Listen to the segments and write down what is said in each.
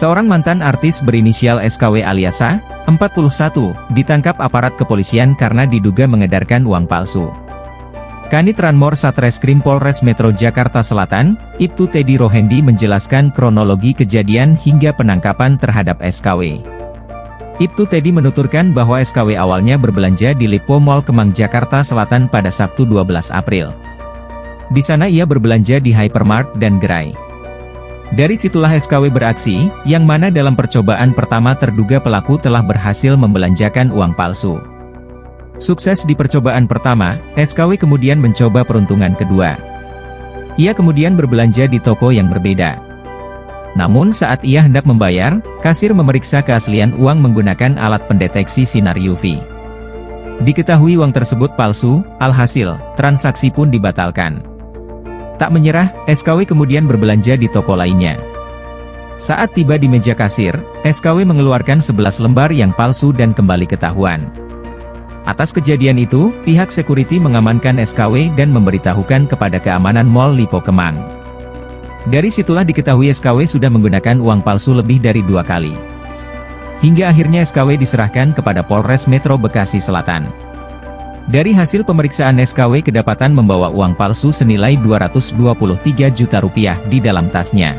Seorang mantan artis berinisial SKW alias A, 41, ditangkap aparat kepolisian karena diduga mengedarkan uang palsu. Kanit Ranmor Satreskrim Polres Metro Jakarta Selatan, Ibtu Teddy Rohendi menjelaskan kronologi kejadian hingga penangkapan terhadap SKW. Ibtu Teddy menuturkan bahwa SKW awalnya berbelanja di Lipo Mall Kemang Jakarta Selatan pada Sabtu 12 April. Di sana ia berbelanja di Hypermart dan gerai. Dari situlah SKW beraksi, yang mana dalam percobaan pertama terduga pelaku telah berhasil membelanjakan uang palsu. Sukses di percobaan pertama, SKW kemudian mencoba peruntungan kedua. Ia kemudian berbelanja di toko yang berbeda. Namun saat ia hendak membayar, kasir memeriksa keaslian uang menggunakan alat pendeteksi sinar UV. Diketahui uang tersebut palsu, alhasil, transaksi pun dibatalkan. Tak menyerah, SKW kemudian berbelanja di toko lainnya. Saat tiba di meja kasir, SKW mengeluarkan 11 lembar yang palsu dan kembali ketahuan. Atas kejadian itu, pihak security mengamankan SKW dan memberitahukan kepada keamanan Mall Lipo Kemang. Dari situlah diketahui SKW sudah menggunakan uang palsu lebih dari 2 kali. Hingga akhirnya SKW diserahkan kepada Polres Metro Bekasi Selatan. Dari hasil pemeriksaan SKW kedapatan membawa uang palsu senilai Rp223 juta di dalam tasnya.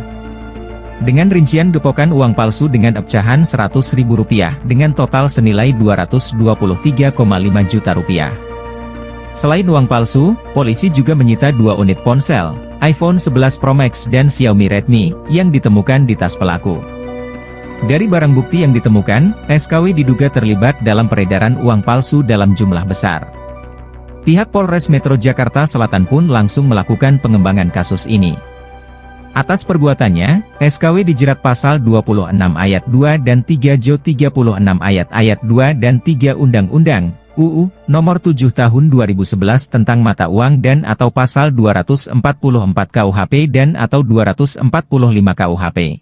Dengan rincian gepokan uang palsu dengan pecahan Rp100.000 dengan total senilai Rp223,5 juta. Selain uang palsu, polisi juga menyita 2 unit ponsel, iPhone 11 Pro Max dan Xiaomi Redmi, yang ditemukan di tas pelaku. Dari barang bukti yang ditemukan, SKW diduga terlibat dalam peredaran uang palsu dalam jumlah besar. Pihak Polres Metro Jakarta Selatan pun langsung melakukan pengembangan kasus ini. Atas perbuatannya, SKW dijerat pasal 26 ayat 2 dan 3 Jo 36 ayat 2 dan 3 Undang-Undang UU Nomor 7 Tahun 2011 tentang mata uang dan atau pasal 244 KUHP dan atau 245 KUHP.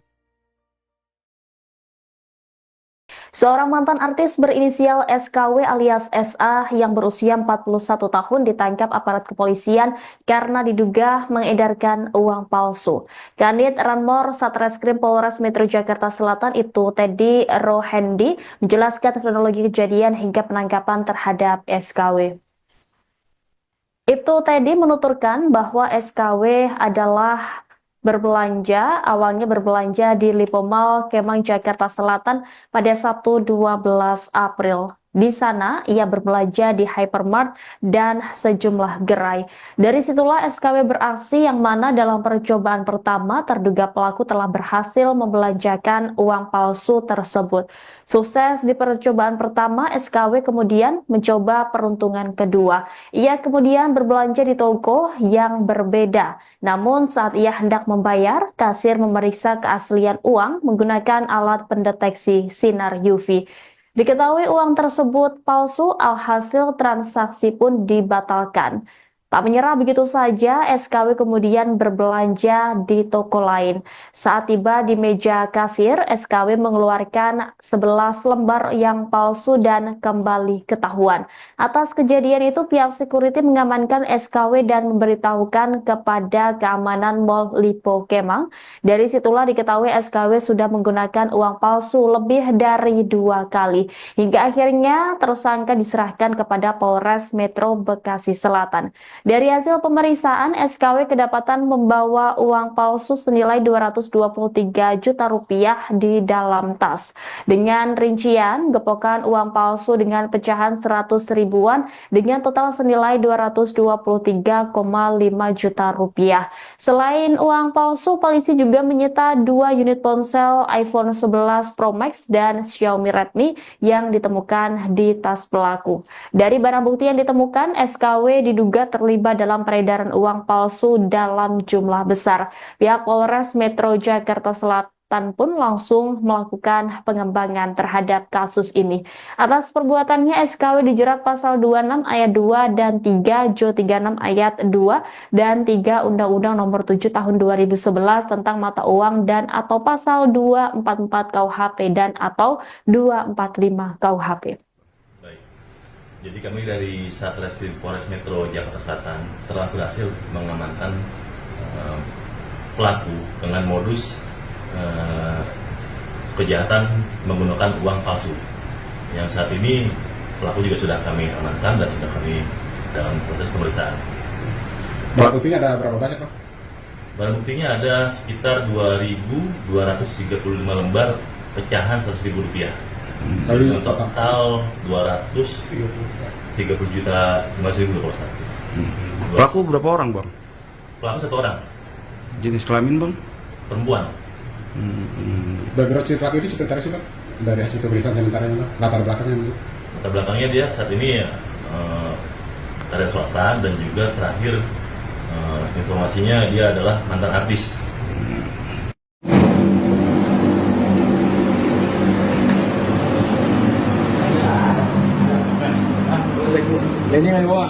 Seorang mantan artis berinisial SKW alias SA yang berusia 41 tahun ditangkap aparat kepolisian karena diduga mengedarkan uang palsu. Kanit Ranmor Satreskrim Polres Metro Jakarta Selatan Ibtu Teddy Rohendi menjelaskan kronologi kejadian hingga penangkapan terhadap SKW. Ibtu Teddy menuturkan bahwa SKW adalah awalnya berbelanja di Lipo Mall Kemang Jakarta Selatan pada Sabtu 12 April. Di sana, ia berbelanja di Hypermart dan sejumlah gerai. Dari situlah SKW beraksi yang mana dalam percobaan pertama terduga pelaku telah berhasil membelanjakan uang palsu tersebut. Sukses di percobaan pertama, SKW kemudian mencoba peruntungan kedua. Ia kemudian berbelanja di toko yang berbeda. Namun saat ia hendak membayar, kasir memeriksa keaslian uang menggunakan alat pendeteksi sinar UV. Diketahui uang tersebut palsu, alhasil transaksi pun dibatalkan. Tak menyerah begitu saja, SKW kemudian berbelanja di toko lain. Saat tiba di meja kasir, SKW mengeluarkan 11 lembar yang palsu dan kembali ketahuan. Atas kejadian itu, pihak security mengamankan SKW dan memberitahukan kepada keamanan Mall Lipo Kemang. Dari situlah diketahui SKW sudah menggunakan uang palsu lebih dari 2 kali. Hingga akhirnya tersangka diserahkan kepada Polres Metro Bekasi Selatan. Dari hasil pemeriksaan, SKW kedapatan membawa uang palsu senilai Rp223 juta di dalam tas. Dengan rincian, gepokan uang palsu dengan pecahan 100 ribuan dengan total senilai Rp223,5 juta. Selain uang palsu, polisi juga menyita 2 unit ponsel iPhone 11 Pro Max dan Xiaomi Redmi yang ditemukan di tas pelaku. Dari barang bukti yang ditemukan, SKW diduga terlibat dalam peredaran uang palsu dalam jumlah besar. Pihak Polres Metro Jakarta Selatan pun langsung melakukan pengembangan terhadap kasus ini. Atas perbuatannya, SKW dijerat pasal 26 ayat 2 dan 3 Jo 36 ayat 2 dan 3 Undang-Undang Nomor 7 Tahun 2011 tentang mata uang dan atau pasal 244 KUHP dan atau 245 KUHP. Jadi kami dari Satreskrim Polres Metro Jakarta Selatan telah berhasil mengamankan pelaku dengan modus kejahatan menggunakan uang palsu. Yang saat ini pelaku juga sudah kami amankan dan sudah kami dalam proses pemeriksaan. Barang buktinya ada berapa banyak, Pak? Barang buktinya ada sekitar 2.235 lembar pecahan Rp100.000. Jadi Total 230.500.000. Pelaku berapa orang, Bang? Pelaku 1 orang, Jenis kelamin, Bang? perempuan. background si pelaku ini sebentar sih, Pak? Dari hasil pemeriksaan sementaranya, Pak, latar belakangnya gitu. Latar belakangnya dia saat ini karya swasta dan juga terakhir informasinya dia adalah mantan artis. Ini kan gua.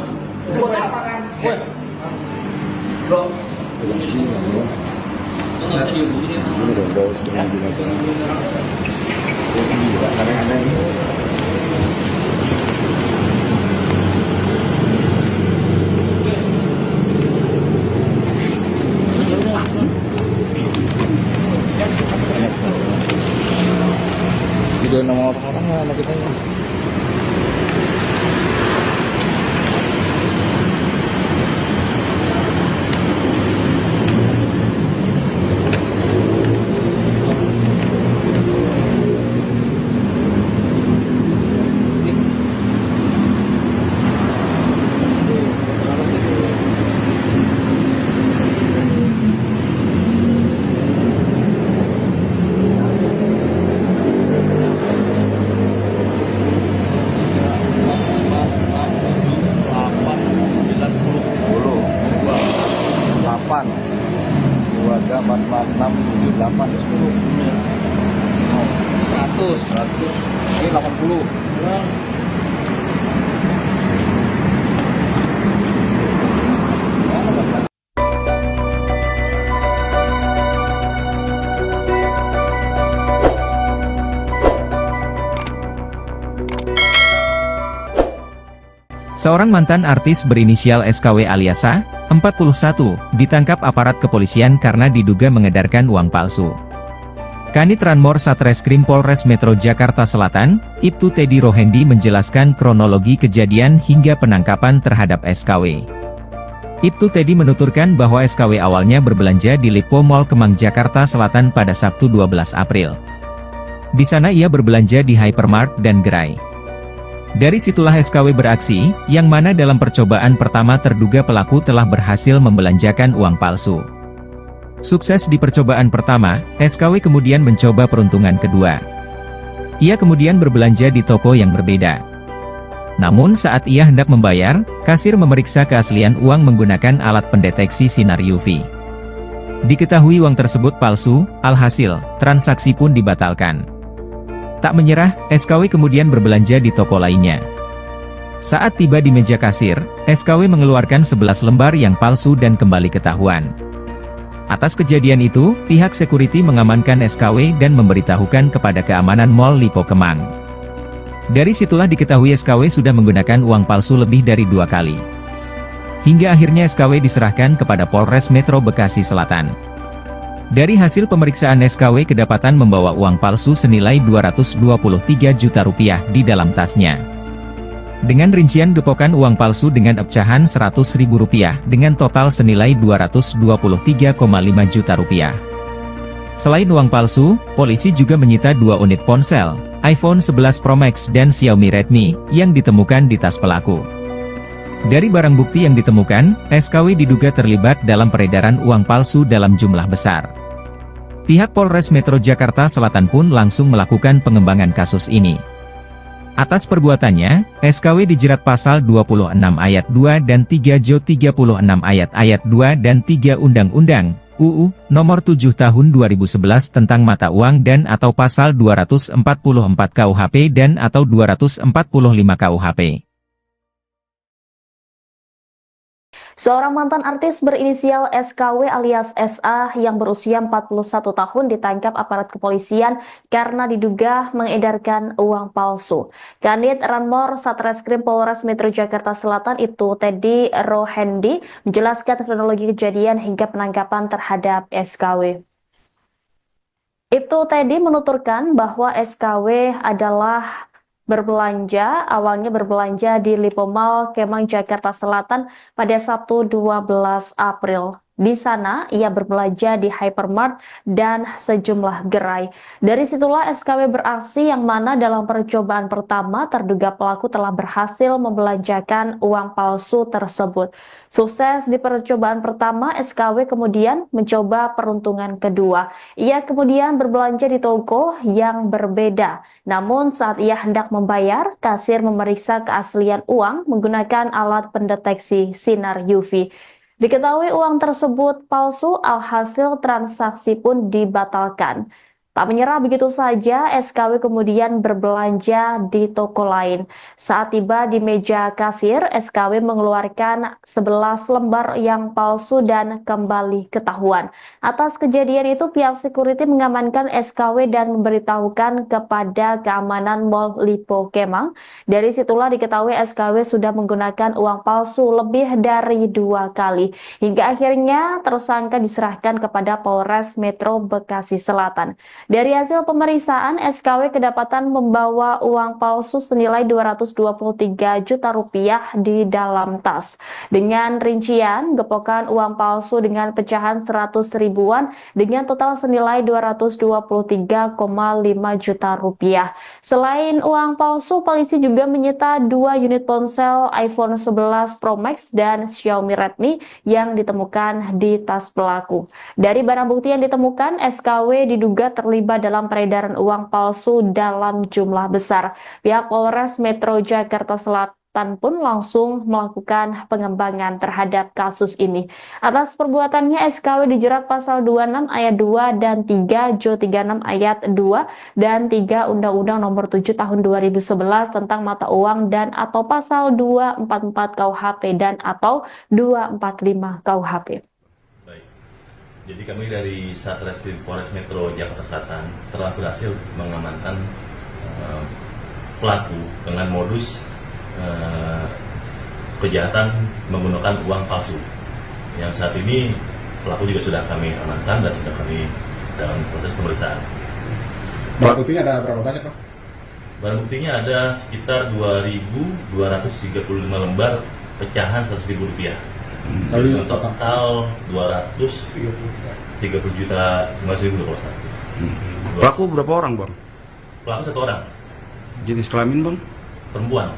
Video nama orang sama kita ini. Dua jam 46 78 10 100 ini 80. Seorang mantan artis berinisial SKW alias A, 41, ditangkap aparat kepolisian karena diduga mengedarkan uang palsu. Kanit Ranmor Satreskrim Polres Metro Jakarta Selatan, Ibtu Teddy Rohendi menjelaskan kronologi kejadian hingga penangkapan terhadap SKW. Ibtu Teddy menuturkan bahwa SKW awalnya berbelanja di Lipo Mall Kemang Jakarta Selatan pada Sabtu 12 April. Di sana ia berbelanja di Hypermart dan Gerai. Dari situlah SKW beraksi, yang mana dalam percobaan pertama terduga pelaku telah berhasil membelanjakan uang palsu. Sukses di percobaan pertama, SKW kemudian mencoba peruntungan kedua. Ia kemudian berbelanja di toko yang berbeda. Namun saat ia hendak membayar, kasir memeriksa keaslian uang menggunakan alat pendeteksi sinar UV. Diketahui uang tersebut palsu, alhasil, transaksi pun dibatalkan. Tak menyerah, SKW kemudian berbelanja di toko lainnya. Saat tiba di meja kasir, SKW mengeluarkan 11 lembar yang palsu dan kembali ketahuan. Atas kejadian itu, pihak security mengamankan SKW dan memberitahukan kepada keamanan Mall Lipo Kemang. Dari situlah diketahui SKW sudah menggunakan uang palsu lebih dari 2 kali. Hingga akhirnya SKW diserahkan kepada Polres Metro Bekasi Selatan. Dari hasil pemeriksaan SKW kedapatan membawa uang palsu senilai Rp223 juta di dalam tasnya. Dengan rincian gepokan uang palsu dengan pecahan Rp100.000 dengan total senilai Rp223,5 juta. Selain uang palsu, polisi juga menyita 2 unit ponsel, iPhone 11 Pro Max dan Xiaomi Redmi, yang ditemukan di tas pelaku. Dari barang bukti yang ditemukan, SKW diduga terlibat dalam peredaran uang palsu dalam jumlah besar. Pihak Polres Metro Jakarta Selatan pun langsung melakukan pengembangan kasus ini. Atas perbuatannya, SKW dijerat pasal 26 ayat 2 dan 3 Jo 36 ayat 2 dan 3 Undang-Undang UU Nomor 7 Tahun 2011 tentang mata uang dan atau pasal 244 KUHP dan atau 245 KUHP. Seorang mantan artis berinisial SKW alias SA yang berusia 41 tahun ditangkap aparat kepolisian karena diduga mengedarkan uang palsu. Kanit Ranmor Satreskrim Polres Metro Jakarta Selatan Ibtu Teddy Rohendi menjelaskan kronologi kejadian hingga penangkapan terhadap SKW. Itu Teddy menuturkan bahwa SKW adalah awalnya berbelanja di Lipo Mall Kemang Jakarta Selatan pada Sabtu 12 April. Di sana, ia berbelanja di hypermart dan sejumlah gerai. Dari situlah SKW beraksi yang mana dalam percobaan pertama terduga pelaku telah berhasil membelanjakan uang palsu tersebut. Sukses di percobaan pertama, SKW kemudian mencoba peruntungan kedua. Ia kemudian berbelanja di toko yang berbeda. Namun saat ia hendak membayar, kasir memeriksa keaslian uang menggunakan alat pendeteksi sinar UV. Diketahui uang tersebut palsu, alhasil transaksi pun dibatalkan. Tak menyerah begitu saja, SKW kemudian berbelanja di toko lain. Saat tiba di meja kasir, SKW mengeluarkan 11 lembar yang palsu dan kembali ketahuan. Atas kejadian itu, pihak security mengamankan SKW dan memberitahukan kepada keamanan Mall Lipo Kemang. Dari situlah diketahui SKW sudah menggunakan uang palsu lebih dari 2 kali. Hingga akhirnya tersangka diserahkan kepada Polres Metro Bekasi Selatan. Dari hasil pemeriksaan, SKW kedapatan membawa uang palsu senilai Rp223 juta di dalam tas. Dengan rincian, gepokan uang palsu dengan pecahan 100 ribuan dengan total senilai Rp223,5 juta. Selain uang palsu, polisi juga menyita 2 unit ponsel iPhone 11 Pro Max dan Xiaomi Redmi yang ditemukan di tas pelaku. Dari barang bukti yang ditemukan, SKW diduga terlibat dalam peredaran uang palsu dalam jumlah besar. Pihak Polres Metro Jakarta Selatan pun langsung melakukan pengembangan terhadap kasus ini. Atas perbuatannya, SKW dijerat pasal 26 ayat 2 dan 3, Jo 36 ayat 2 dan 3 Undang-Undang Nomor 7 Tahun 2011 tentang mata uang dan atau pasal 244 KUHP dan atau 245 KUHP. Jadi kami dari Satreskrim Polres Metro Jakarta Selatan telah berhasil mengamankan pelaku dengan modus kejahatan menggunakan uang palsu. Yang saat ini pelaku juga sudah kami amankan dan sudah kami dalam proses pemeriksaan. Barang buktinya ada berapa banyak, Pak? Barang buktinya ada sekitar 2.235 lembar pecahan Rp100.000. Total 230 juta 5.000 Pak. Pelaku berapa orang, Bang? Pelaku 1 orang. Jenis kelamin, Bang? Perempuan.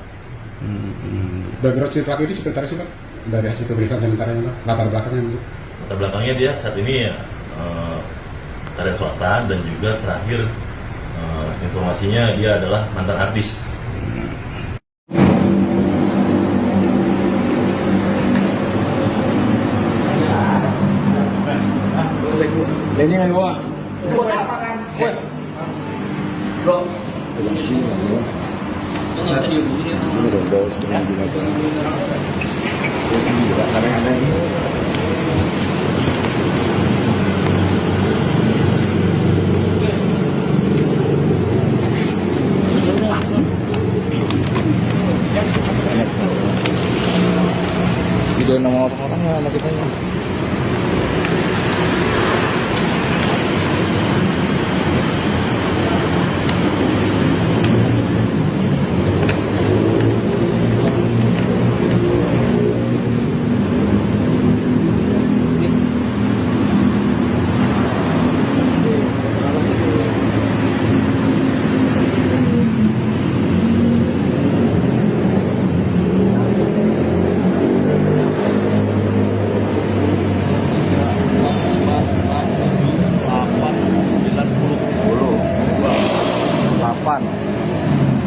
Background si pelaku ini seperti sih, Pak? Dari hasil pemeriksaan sementaranya, Pak? Latar belakangnya? Latar belakangnya dia saat ini karya swasta dan juga terakhir informasinya dia adalah mantan artis. Ini yang gua. Video nama orang sama kita ini.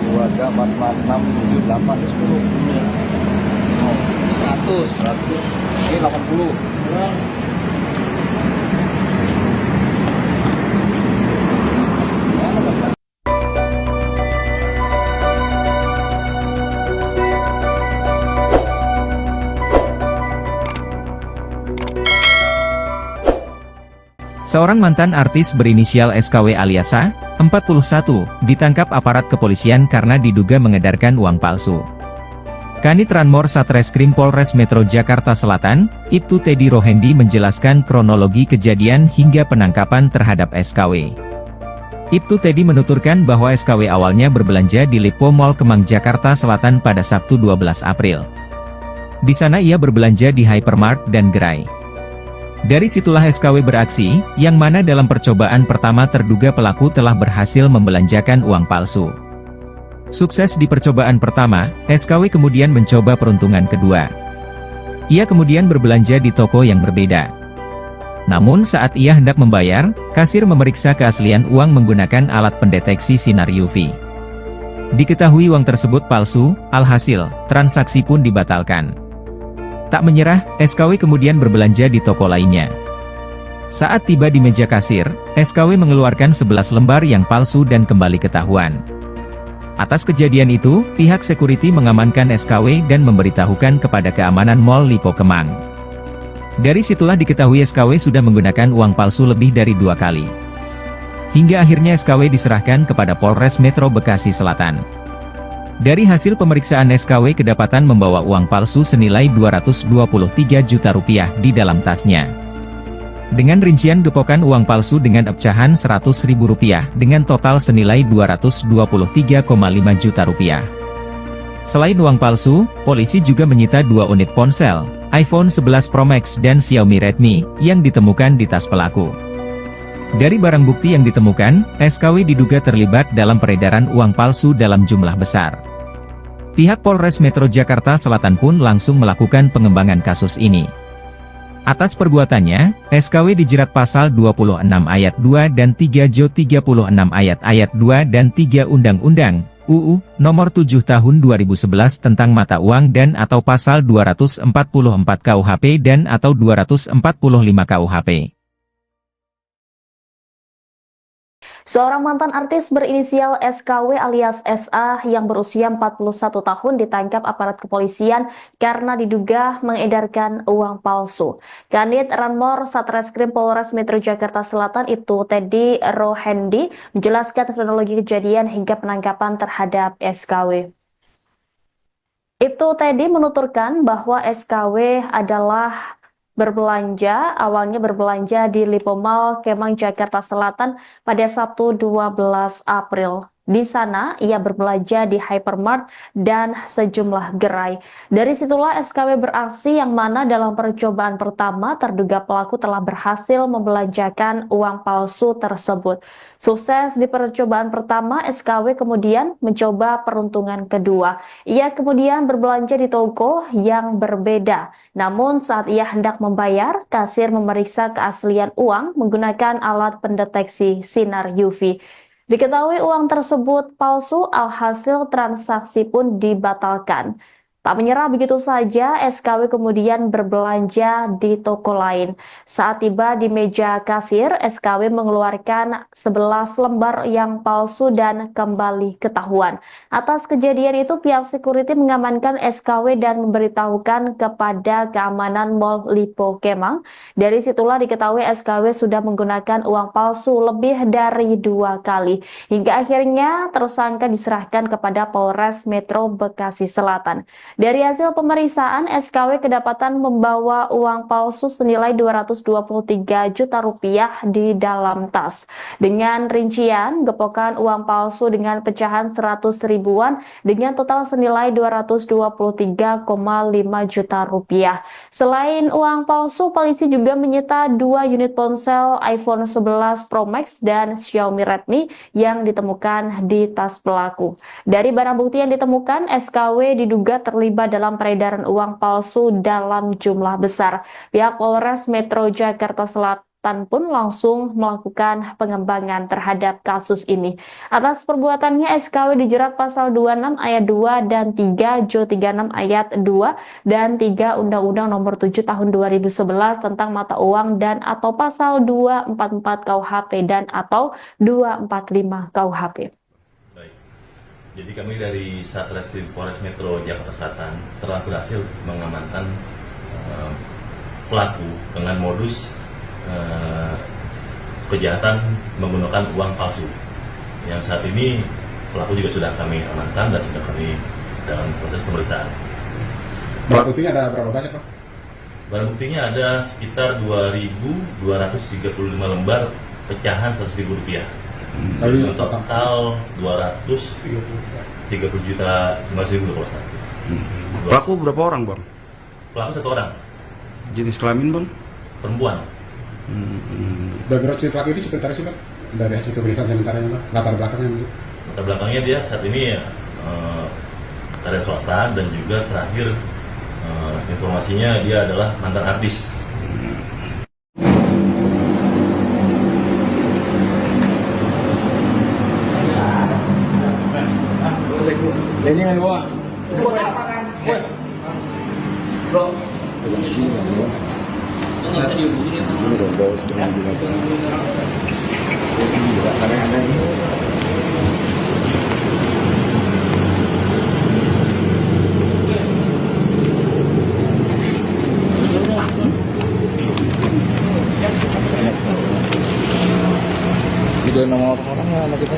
Keluarga 446 78 10 100 ini 80. Seorang mantan artis berinisial SKW alias A, 41, ditangkap aparat kepolisian karena diduga mengedarkan uang palsu. Kanit Ranmor Satreskrim Polres Metro Jakarta Selatan, Ibtu Teddy Rohendi menjelaskan kronologi kejadian hingga penangkapan terhadap SKW. Ibtu Teddy menuturkan bahwa SKW awalnya berbelanja di Lipo Mall Kemang Jakarta Selatan pada Sabtu 12 April. Di sana ia berbelanja di Hypermart dan Gerai. Dari situlah SKW beraksi, yang mana dalam percobaan pertama terduga pelaku telah berhasil membelanjakan uang palsu. Sukses di percobaan pertama, SKW kemudian mencoba peruntungan kedua. Ia kemudian berbelanja di toko yang berbeda. Namun saat ia hendak membayar, kasir memeriksa keaslian uang menggunakan alat pendeteksi sinar UV. Diketahui uang tersebut palsu, alhasil, transaksi pun dibatalkan. Tak menyerah, SKW kemudian berbelanja di toko lainnya. Saat tiba di meja kasir, SKW mengeluarkan 11 lembar yang palsu dan kembali ketahuan. Atas kejadian itu, pihak security mengamankan SKW dan memberitahukan kepada keamanan Mall Lipo Kemang. Dari situlah diketahui SKW sudah menggunakan uang palsu lebih dari 2 kali. Hingga akhirnya SKW diserahkan kepada Polres Metro Bekasi Selatan. Dari hasil pemeriksaan SKW kedapatan membawa uang palsu senilai Rp223 juta di dalam tasnya. Dengan rincian gepokan uang palsu dengan pecahan Rp100.000 dengan total senilai Rp223,5 juta. Selain uang palsu, polisi juga menyita 2 unit ponsel, iPhone 11 Pro Max dan Xiaomi Redmi, yang ditemukan di tas pelaku. Dari barang bukti yang ditemukan, SKW diduga terlibat dalam peredaran uang palsu dalam jumlah besar. Pihak Polres Metro Jakarta Selatan pun langsung melakukan pengembangan kasus ini. Atas perbuatannya, SKW dijerat pasal 26 ayat 2 dan 3 Jo 36 ayat 2 dan 3 Undang-Undang UU Nomor 7 Tahun 2011 tentang mata uang dan atau pasal 244 KUHP dan atau 245 KUHP. Seorang mantan artis berinisial SKW alias SA yang berusia 41 tahun ditangkap aparat kepolisian karena diduga mengedarkan uang palsu. Kanit Ranmor Satreskrim Polres Metro Jakarta Selatan Ibtu Teddy Rohendi menjelaskan kronologi kejadian hingga penangkapan terhadap SKW. Ibtu Teddy menuturkan bahwa SKW adalah awalnya berbelanja di Lipo Mall Kemang Jakarta Selatan pada Sabtu 12 April. Di sana, ia berbelanja di Hypermart dan sejumlah gerai. Dari situlah SKW beraksi yang mana dalam percobaan pertama terduga pelaku telah berhasil membelanjakan uang palsu tersebut. Sukses di percobaan pertama, SKW kemudian mencoba peruntungan kedua. Ia kemudian berbelanja di toko yang berbeda. Namun saat ia hendak membayar, kasir memeriksa keaslian uang menggunakan alat pendeteksi sinar UV. Diketahui uang tersebut palsu, alhasil transaksi pun dibatalkan. Tak menyerah begitu saja, SKW kemudian berbelanja di toko lain. Saat tiba di meja kasir, SKW mengeluarkan 11 lembar yang palsu dan kembali ketahuan. Atas kejadian itu, pihak security mengamankan SKW dan memberitahukan kepada keamanan Mall Lipo Kemang. Dari situlah diketahui SKW sudah menggunakan uang palsu lebih dari 2 kali. Hingga akhirnya tersangka diserahkan kepada Polres Metro Bekasi Selatan. Dari hasil pemeriksaan, SKW kedapatan membawa uang palsu senilai Rp223 juta di dalam tas. Dengan rincian, gepokan uang palsu dengan pecahan 100 ribuan dengan total senilai Rp223,5 juta. Selain uang palsu, polisi juga menyita 2 unit ponsel iPhone 11 Pro Max dan Xiaomi Redmi yang ditemukan di tas pelaku. Dari barang bukti yang ditemukan, SKW diduga terlibat dalam peredaran uang palsu dalam jumlah besar. Pihak Polres Metro Jakarta Selatan pun langsung melakukan pengembangan terhadap kasus ini. Atas perbuatannya, SKW dijerat pasal 26 ayat 2 dan 3 Jo 36 ayat 2 dan 3 Undang-Undang Nomor 7 Tahun 2011 tentang mata uang dan atau pasal 244 KUHP dan atau 245 KUHP. Jadi kami dari Satreskrim Polres Metro Jakarta Selatan telah berhasil mengamankan pelaku dengan modus kejahatan menggunakan uang palsu. Yang saat ini pelaku juga sudah kami amankan dan sudah kami dalam proses pemeriksaan. Barang buktinya ada berapa banyak, Pak? Barang buktinya ada sekitar 2.235 lembar pecahan Rp100.000. Kali Total 230 juta 5.021. Pelaku berapa orang bang? Pelaku 1 orang, Jenis kelamin bang? perempuan. background si pelaku ini sebentar sih Pak, dari hasil pemeriksaan sementara Pak, latar belakangnya Pak. Latar belakangnya dia saat ini ya karya swasta, dan juga terakhir informasinya dia adalah mantan artis. Ini yang gua. Sini dong, bawa setengah binatang. Karena ada ini. Video nama orang sama kita.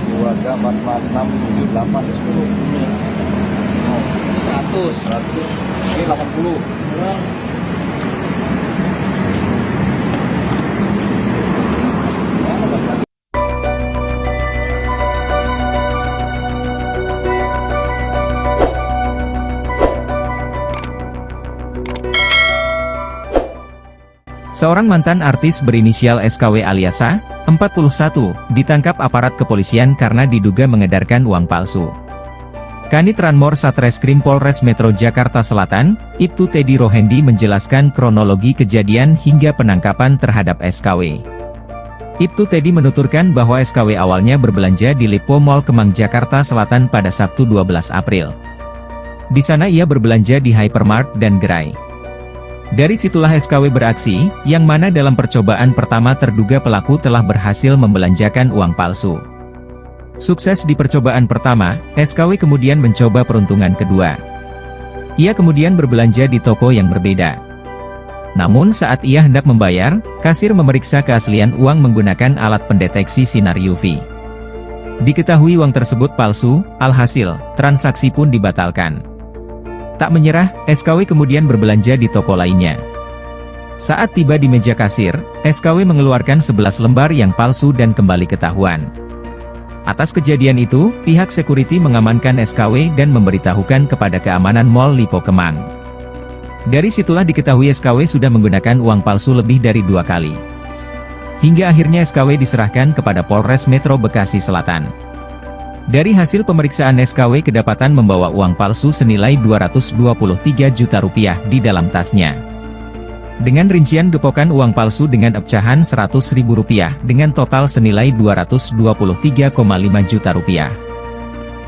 Keluarga 44678 10 100 ini 80. Seorang mantan artis berinisial SKW alias A, 41, ditangkap aparat kepolisian karena diduga mengedarkan uang palsu. Kanit Ranmor Satreskrim Polres Metro Jakarta Selatan, Ibtu Teddy Rohendi menjelaskan kronologi kejadian hingga penangkapan terhadap SKW. Ibtu Teddy menuturkan bahwa SKW awalnya berbelanja di Lipo Mall Kemang Jakarta Selatan pada Sabtu 12 April. Di sana ia berbelanja di Hypermart dan Gerai. Dari situlah SKW beraksi, yang mana dalam percobaan pertama terduga pelaku telah berhasil membelanjakan uang palsu. Sukses di percobaan pertama, SKW kemudian mencoba peruntungan kedua. Ia kemudian berbelanja di toko yang berbeda. Namun saat ia hendak membayar, kasir memeriksa keaslian uang menggunakan alat pendeteksi sinar UV. Diketahui uang tersebut palsu, alhasil, transaksi pun dibatalkan. Tak menyerah, SKW kemudian berbelanja di toko lainnya. Saat tiba di meja kasir, SKW mengeluarkan 11 lembar yang palsu dan kembali ketahuan. Atas kejadian itu, pihak security mengamankan SKW dan memberitahukan kepada keamanan Mall Lipo Kemang. Dari situlah diketahui SKW sudah menggunakan uang palsu lebih dari 2 kali. Hingga akhirnya SKW diserahkan kepada Polres Metro Bekasi Selatan. Dari hasil pemeriksaan SKW kedapatan membawa uang palsu senilai Rp223 juta di dalam tasnya. Dengan rincian gepokan uang palsu dengan pecahan Rp100.000 dengan total senilai Rp223,5 juta.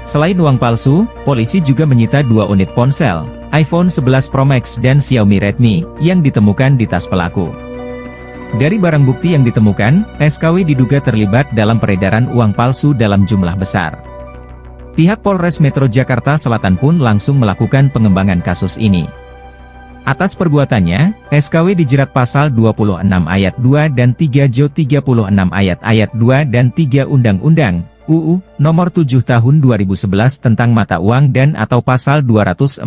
Selain uang palsu, polisi juga menyita 2 unit ponsel, iPhone 11 Pro Max dan Xiaomi Redmi, yang ditemukan di tas pelaku. Dari barang bukti yang ditemukan, SKW diduga terlibat dalam peredaran uang palsu dalam jumlah besar. Pihak Polres Metro Jakarta Selatan pun langsung melakukan pengembangan kasus ini. Atas perbuatannya, SKW dijerat pasal 26 ayat 2 dan 3 Jo 36 ayat 2 dan 3 Undang-Undang UU Nomor 7 Tahun 2011 tentang mata uang dan atau pasal 244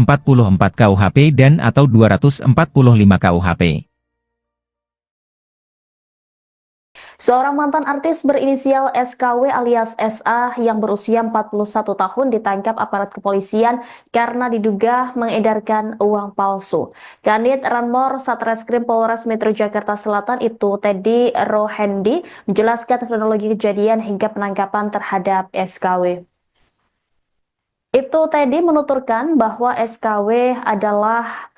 KUHP dan atau 245 KUHP. Seorang mantan artis berinisial SKW alias SA yang berusia 41 tahun ditangkap aparat kepolisian karena diduga mengedarkan uang palsu. Kanit Ranmor Satreskrim Polres Metro Jakarta Selatan Ibtu Teddy Rohendi menjelaskan kronologi kejadian hingga penangkapan terhadap SKW. Ibtu Teddy menuturkan bahwa SKW adalah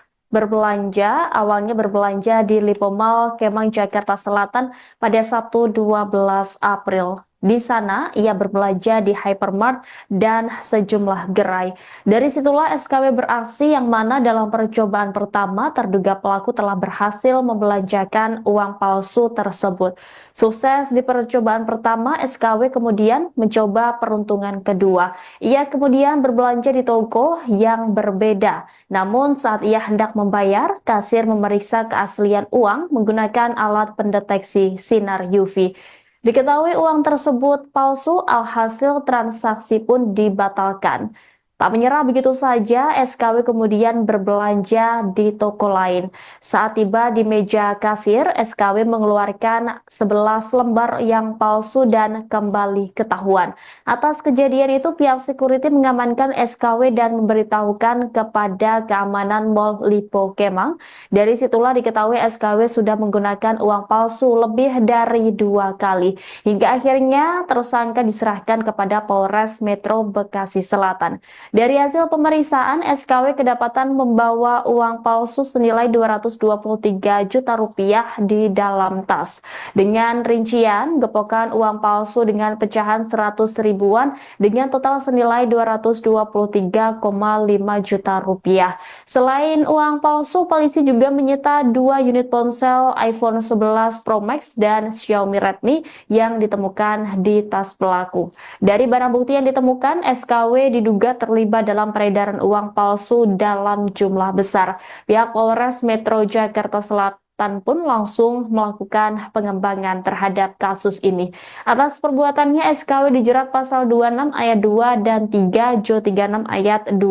awalnya berbelanja di Lipo Mall Kemang Jakarta Selatan pada Sabtu 12 April. Di sana, ia berbelanja di hypermart dan sejumlah gerai. Dari situlah SKW beraksi yang mana dalam percobaan pertama terduga pelaku telah berhasil membelanjakan uang palsu tersebut. Sukses di percobaan pertama, SKW kemudian mencoba peruntungan kedua. Ia kemudian berbelanja di toko yang berbeda. Namun saat ia hendak membayar, kasir memeriksa keaslian uang menggunakan alat pendeteksi sinar UV. Diketahui uang tersebut palsu, alhasil transaksi pun dibatalkan. Tak menyerah begitu saja, SKW kemudian berbelanja di toko lain. Saat tiba di meja kasir, SKW mengeluarkan 11 lembar yang palsu dan kembali ketahuan. Atas kejadian itu, pihak security mengamankan SKW dan memberitahukan kepada keamanan Mall Lipo Kemang. Dari situlah diketahui SKW sudah menggunakan uang palsu lebih dari 2 kali. Hingga akhirnya tersangka diserahkan kepada Polres Metro Bekasi Selatan. Dari hasil pemeriksaan, SKW kedapatan membawa uang palsu senilai Rp223 juta di dalam tas. Dengan rincian, gepokan uang palsu dengan pecahan 100 ribuan dengan total senilai Rp223,5 juta. Selain uang palsu, polisi juga menyita 2 unit ponsel iPhone 11 Pro Max dan Xiaomi Redmi yang ditemukan di tas pelaku. Dari barang bukti yang ditemukan, SKW diduga terlibat dalam peredaran uang palsu dalam jumlah besar. Pihak Polres Metro Jakarta Selatan pun langsung melakukan pengembangan terhadap kasus ini. Atas perbuatannya, SKW dijerat pasal 26 ayat 2 dan 3, Jo 36 ayat 2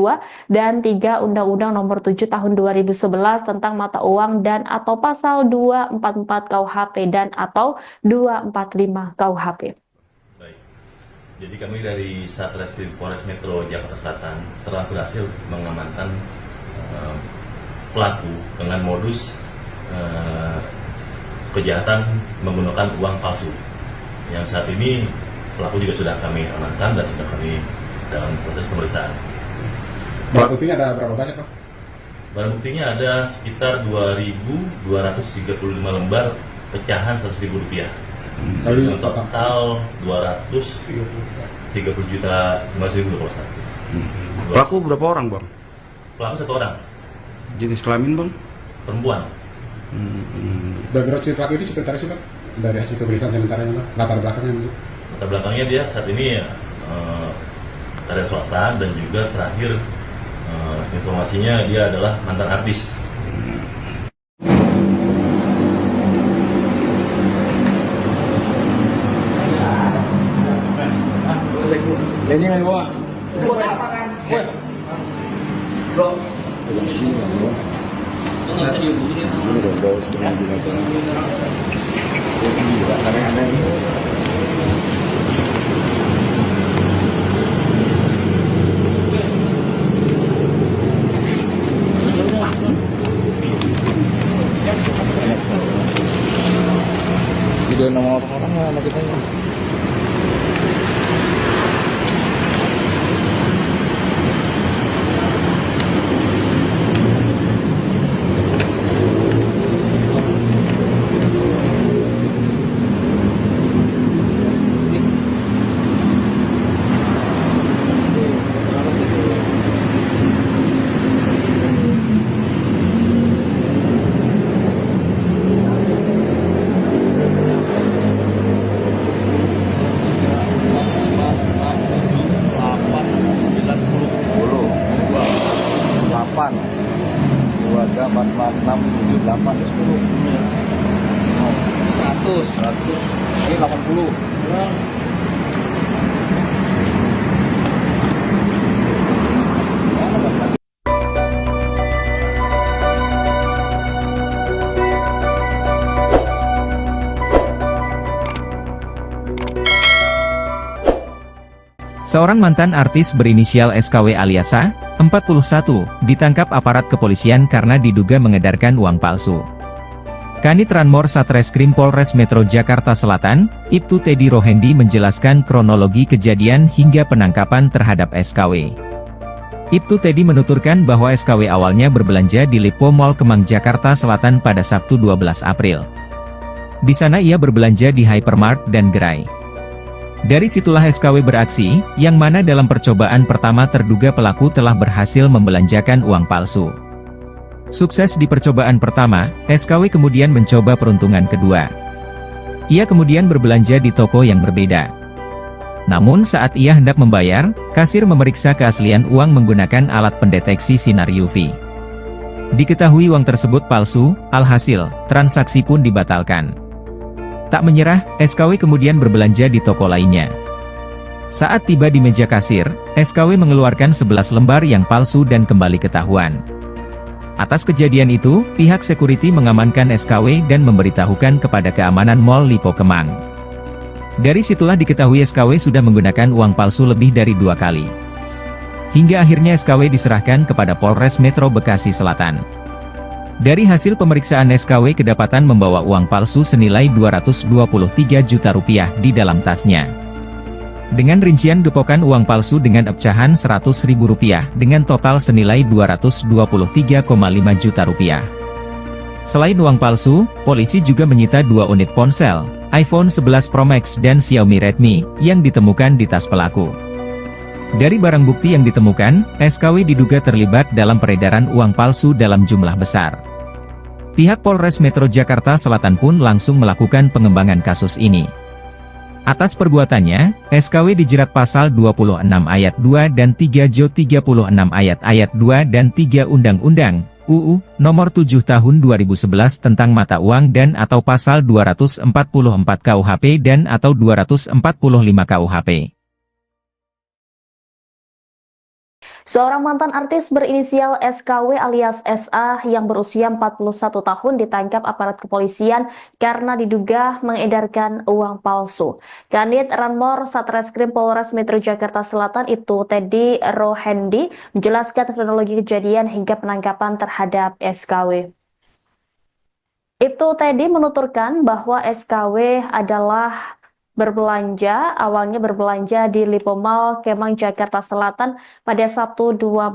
dan 3 Undang-Undang Nomor 7 Tahun 2011 tentang mata uang dan atau pasal 244 KUHP dan atau 245 KUHP. Jadi kami dari Satreskrim Polres Metro Jakarta Selatan telah berhasil mengamankan pelaku dengan modus kejahatan menggunakan uang palsu. Yang saat ini pelaku juga sudah kami amankan dan sudah kami dalam proses pemeriksaan. Barang buktinya ada berapa banyak, Pak? Barang buktinya ada sekitar 2.235 lembar pecahan Rp100.000. Dengan total 230 juta 5.000 rupiah. Pelaku berapa orang, Bang? Pelaku 1 orang. Jenis kelamin, Bang? Perempuan. Background si pelaku ini seperti sih, Pak? Dari hasil pemeriksaan sementaranya, Pak? Latar belakangnya? Latar belakangnya dia saat ini karya swasta dan juga terakhir informasinya dia adalah mantan artis. Ini kan gua. Video nama orang sama kita ini. Keluarga 446 78 10 100 ini 80. Seorang mantan artis berinisial SKW alias A, 41, ditangkap aparat kepolisian karena diduga mengedarkan uang palsu. Kanit Ranmor Satreskrim Polres Metro Jakarta Selatan, Ibtu Teddy Rohendi menjelaskan kronologi kejadian hingga penangkapan terhadap SKW. Ibtu Teddy menuturkan bahwa SKW awalnya berbelanja di Lipo Mall Kemang Jakarta Selatan pada Sabtu 12 April. Di sana ia berbelanja di hypermart dan gerai. Dari situlah SKW beraksi, yang mana dalam percobaan pertama terduga pelaku telah berhasil membelanjakan uang palsu. Sukses di percobaan pertama, SKW kemudian mencoba peruntungan kedua. Ia kemudian berbelanja di toko yang berbeda. Namun saat ia hendak membayar, kasir memeriksa keaslian uang menggunakan alat pendeteksi sinar UV. Diketahui uang tersebut palsu, alhasil, transaksi pun dibatalkan. Tak menyerah, SKW kemudian berbelanja di toko lainnya. Saat tiba di meja kasir, SKW mengeluarkan 11 lembar yang palsu dan kembali ketahuan. Atas kejadian itu, pihak security mengamankan SKW dan memberitahukan kepada keamanan Mall Lipo Kemang. Dari situlah diketahui SKW sudah menggunakan uang palsu lebih dari 2 kali. Hingga akhirnya SKW diserahkan kepada Polres Metro Bekasi Selatan. Dari hasil pemeriksaan SKW kedapatan membawa uang palsu senilai Rp223 juta di dalam tasnya. Dengan rincian gepokan uang palsu dengan pecahan Rp100.000 dengan total senilai Rp223,5 juta. Selain uang palsu, polisi juga menyita 2 unit ponsel, iPhone 11 Pro Max dan Xiaomi Redmi, yang ditemukan di tas pelaku. Dari barang bukti yang ditemukan, SKW diduga terlibat dalam peredaran uang palsu dalam jumlah besar. Pihak Polres Metro Jakarta Selatan pun langsung melakukan pengembangan kasus ini. Atas perbuatannya, SKW dijerat pasal 26 ayat 2 dan 3 Jo 36 ayat 2 dan 3 Undang-Undang UU Nomor 7 Tahun 2011 tentang mata uang dan atau pasal 244 KUHP dan atau 245 KUHP. Seorang mantan artis berinisial SKW alias SA yang berusia 41 tahun ditangkap aparat kepolisian karena diduga mengedarkan uang palsu. Kanit Ranmor Satreskrim Polres Metro Jakarta Selatan itu Teddy Rohendi menjelaskan kronologi kejadian hingga penangkapan terhadap SKW. Itu Teddy menuturkan bahwa SKW adalah awalnya berbelanja di Lipo Mall Kemang Jakarta Selatan pada Sabtu 12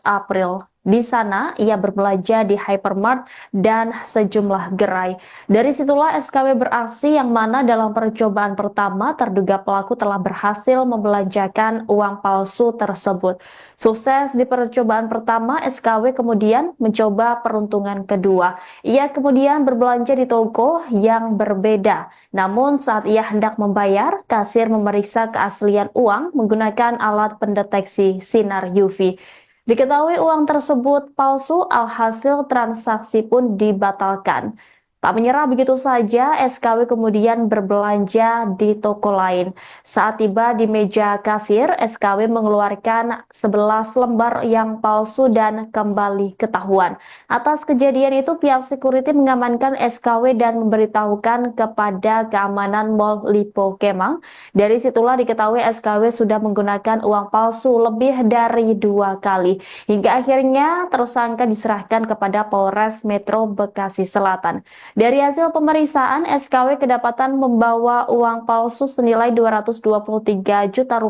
April. Di sana, ia berbelanja di hypermart dan sejumlah gerai. Dari situlah SKW beraksi yang mana dalam percobaan pertama terduga pelaku telah berhasil membelanjakan uang palsu tersebut. Sukses di percobaan pertama, SKW kemudian mencoba peruntungan kedua. Ia kemudian berbelanja di toko yang berbeda. Namun saat ia hendak membayar, kasir memeriksa keaslian uang menggunakan alat pendeteksi sinar UV. Diketahui uang tersebut palsu, alhasil transaksi pun dibatalkan. Tak menyerah begitu saja, SKW kemudian berbelanja di toko lain. Saat tiba di meja kasir, SKW mengeluarkan 11 lembar yang palsu dan kembali ketahuan. Atas kejadian itu, pihak security mengamankan SKW dan memberitahukan kepada keamanan Mall Lipo Kemang. Dari situlah diketahui SKW sudah menggunakan uang palsu lebih dari 2 kali. Hingga akhirnya tersangka diserahkan kepada Polres Metro Bekasi Selatan. Dari hasil pemeriksaan, SKW kedapatan membawa uang palsu senilai Rp223 juta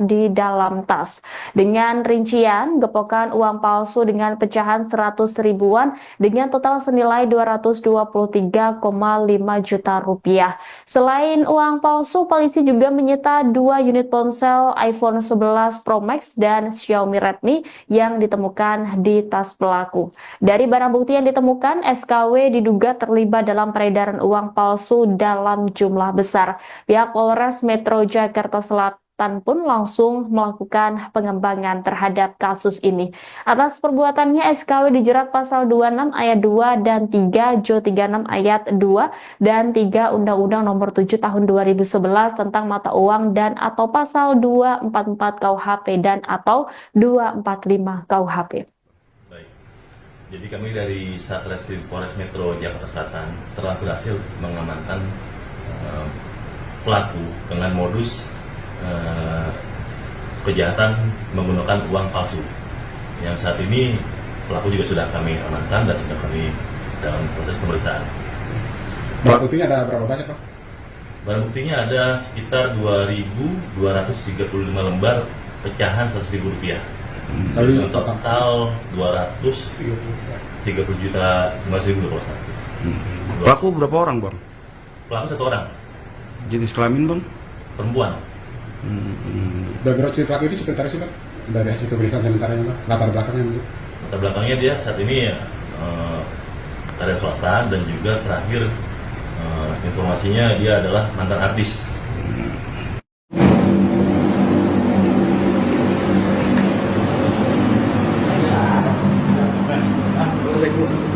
di dalam tas. Dengan rincian, gepokan uang palsu dengan pecahan 100 ribuan dengan total senilai Rp223,5 juta. Selain uang palsu, polisi juga menyita 2 unit ponsel iPhone 11 Pro Max dan Xiaomi Redmi yang ditemukan di tas pelaku. Dari barang bukti yang ditemukan, SKW diduga terlibat dalam peredaran uang palsu dalam jumlah besar. Pihak Polres Metro Jakarta Selatan pun langsung melakukan pengembangan terhadap kasus ini. Atas perbuatannya, SKW dijerat pasal 26 ayat 2 dan 3 Jo 36 ayat 2 dan 3 Undang-Undang Nomor 7 Tahun 2011 tentang mata uang dan atau pasal 244 KUHP dan atau 245 KUHP. Jadi kami dari Satreskrim Polres Metro Jakarta Selatan telah berhasil mengamankan pelaku dengan modus kejahatan menggunakan uang palsu. Yang saat ini pelaku juga sudah kami amankan dan sudah kami dalam proses pemeriksaan. Barang buktinya ada berapa banyak, Pak? Barang buktinya ada sekitar 2.235 lembar pecahan Rp100.000. Untuk total 230 juta 5.000 Pak. Pelaku berapa orang, Bang? Pelaku 1 orang. Jenis kelamin, Bang? Perempuan. Background si pelaku ini sebentar sih Pak, dari hasil pemeriksaan sementaranya Pak, latar belakangnya mungkin. Latar belakangnya dia saat ini karya swasta dan juga terakhir informasinya dia adalah mantan artis.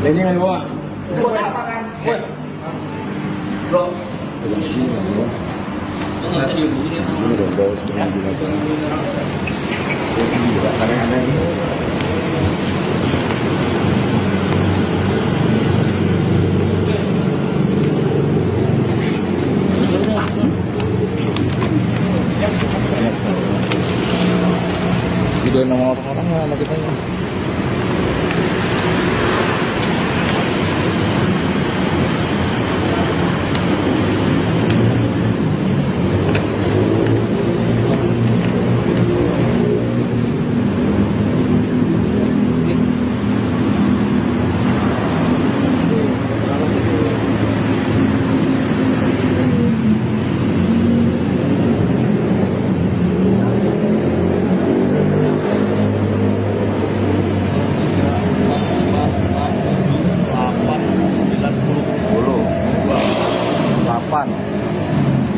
Ini nggak bawa. Sini dong, bawa sebenarnya video nama orang sama kita ini.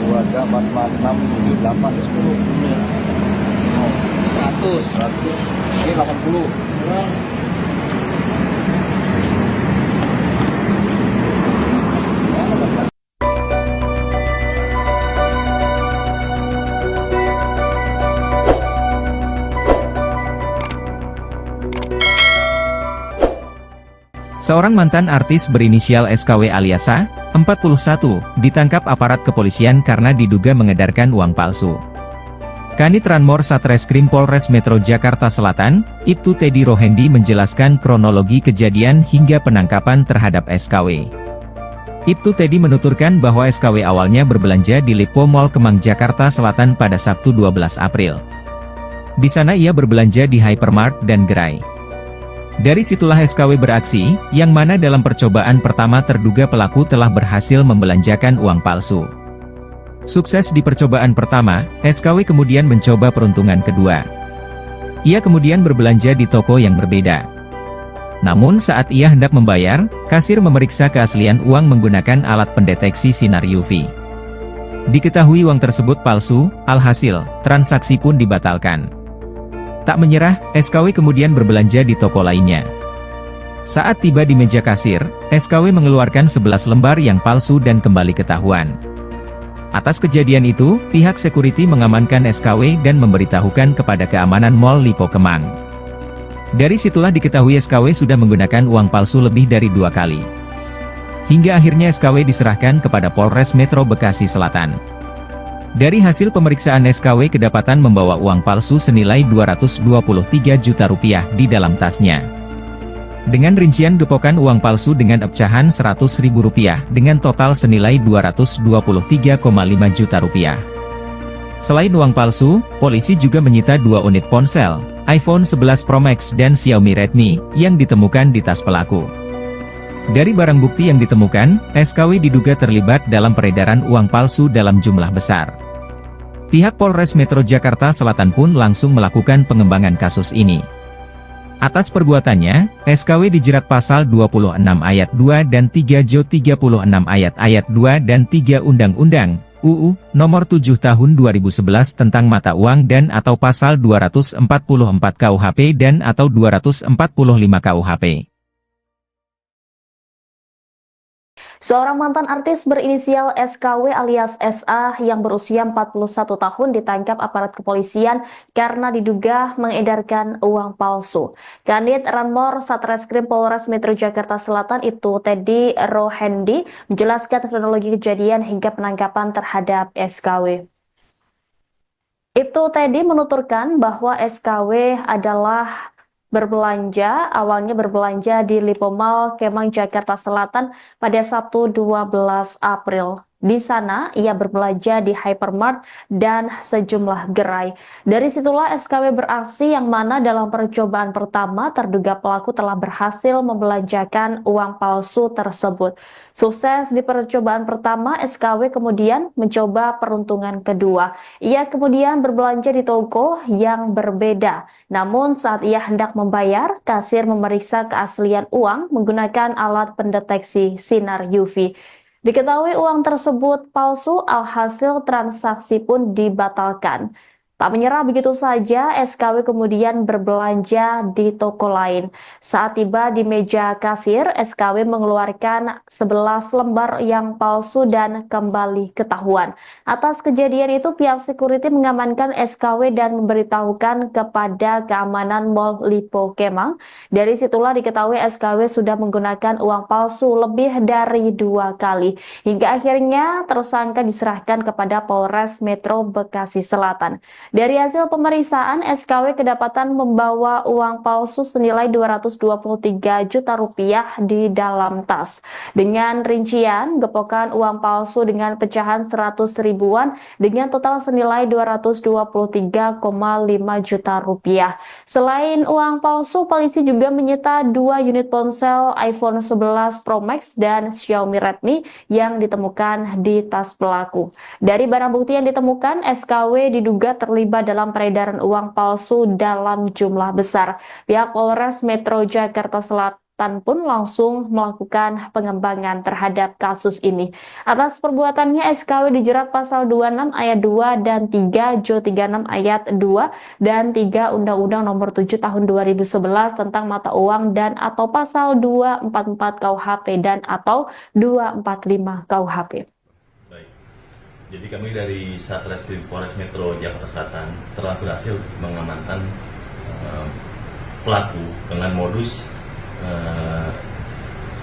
Keluarga 44678 10 100 ini 80 Seorang mantan artis berinisial SKW alias A, 41, ditangkap aparat kepolisian karena diduga mengedarkan uang palsu. Kanit Ranmor Satreskrim Polres Metro Jakarta Selatan, Ibtu Teddy Rohendi menjelaskan kronologi kejadian hingga penangkapan terhadap SKW. Ibtu Teddy menuturkan bahwa SKW awalnya berbelanja di Lipo Mall Kemang Jakarta Selatan pada Sabtu 12 April. Di sana ia berbelanja di Hypermart dan Gerai. Dari situlah SKW beraksi, yang mana dalam percobaan pertama terduga pelaku telah berhasil membelanjakan uang palsu. Sukses di percobaan pertama, SKW kemudian mencoba peruntungan kedua. Ia kemudian berbelanja di toko yang berbeda. Namun saat ia hendak membayar, kasir memeriksa keaslian uang menggunakan alat pendeteksi sinar UV. Diketahui uang tersebut palsu, alhasil, transaksi pun dibatalkan. Tak menyerah, SKW kemudian berbelanja di toko lainnya. Saat tiba di meja kasir, SKW mengeluarkan 11 lembar yang palsu dan kembali ketahuan. Atas kejadian itu, pihak security mengamankan SKW dan memberitahukan kepada keamanan Mall Lipo Kemang. Dari situlah diketahui SKW sudah menggunakan uang palsu lebih dari 2 kali. Hingga akhirnya SKW diserahkan kepada Polres Metro Bekasi Selatan. Dari hasil pemeriksaan SKW kedapatan membawa uang palsu senilai Rp223 juta di dalam tasnya. Dengan rincian gepokan uang palsu dengan pecahan Rp100.000 dengan total senilai Rp223,5 juta. Selain uang palsu, polisi juga menyita 2 unit ponsel, iPhone 11 Pro Max dan Xiaomi Redmi, yang ditemukan di tas pelaku. Dari barang bukti yang ditemukan, SKW diduga terlibat dalam peredaran uang palsu dalam jumlah besar. Pihak Polres Metro Jakarta Selatan pun langsung melakukan pengembangan kasus ini. Atas perbuatannya, SKW dijerat pasal 26 ayat 2 dan 3 Jo 36 ayat 2 dan 3 Undang-Undang UU Nomor 7 Tahun 2011 tentang mata uang dan atau pasal 244 KUHP dan atau 245 KUHP. Seorang mantan artis berinisial SKW alias SA yang berusia 41 tahun ditangkap aparat kepolisian karena diduga mengedarkan uang palsu. Kanit Ranmor Satreskrim Polres Metro Jakarta Selatan Ibtu Teddy Rohendi menjelaskan kronologi kejadian hingga penangkapan terhadap SKW. Ibtu Teddy menuturkan bahwa SKW adalah awalnya berbelanja di Lipo Mall Kemang Jakarta Selatan pada Sabtu 12 April. Di sana, ia berbelanja di hypermart dan sejumlah gerai. Dari situlah SKW beraksi yang mana dalam percobaan pertama terduga pelaku telah berhasil membelanjakan uang palsu tersebut. Sukses di percobaan pertama, SKW kemudian mencoba peruntungan kedua. Ia kemudian berbelanja di toko yang berbeda. Namun saat ia hendak membayar, kasir memeriksa keaslian uang menggunakan alat pendeteksi sinar UV. Diketahui uang tersebut palsu, alhasil transaksi pun dibatalkan. Tak menyerah begitu saja, SKW kemudian berbelanja di toko lain. Saat tiba di meja kasir, SKW mengeluarkan 11 lembar yang palsu dan kembali ketahuan. Atas kejadian itu, pihak security mengamankan SKW dan memberitahukan kepada keamanan Mall Lipo Kemang. Dari situlah diketahui SKW sudah menggunakan uang palsu lebih dari 2 kali. Hingga akhirnya tersangka diserahkan kepada Polres Metro Bekasi Selatan. Dari hasil pemeriksaan, SKW kedapatan membawa uang palsu senilai Rp223 juta di dalam tas. Dengan rincian, gepokan uang palsu dengan pecahan 100 ribuan dengan total senilai Rp223,5 juta. Selain uang palsu, polisi juga menyita 2 unit ponsel iPhone 11 Pro Max dan Xiaomi Redmi yang ditemukan di tas pelaku. Dari barang bukti yang ditemukan, SKW diduga terlibat dalam peredaran uang palsu dalam jumlah besar. Pihak Polres Metro Jakarta Selatan pun langsung melakukan pengembangan terhadap kasus ini. Atas perbuatannya, SKW dijerat pasal 26 ayat 2 dan 3, Jo 36 ayat 2 dan 3 Undang-Undang Nomor 7 Tahun 2011 tentang mata uang dan atau pasal 244 KUHP dan atau 245 KUHP. Jadi kami dari Satreskrim Polres Metro Jakarta Selatan telah berhasil mengamankan pelaku dengan modus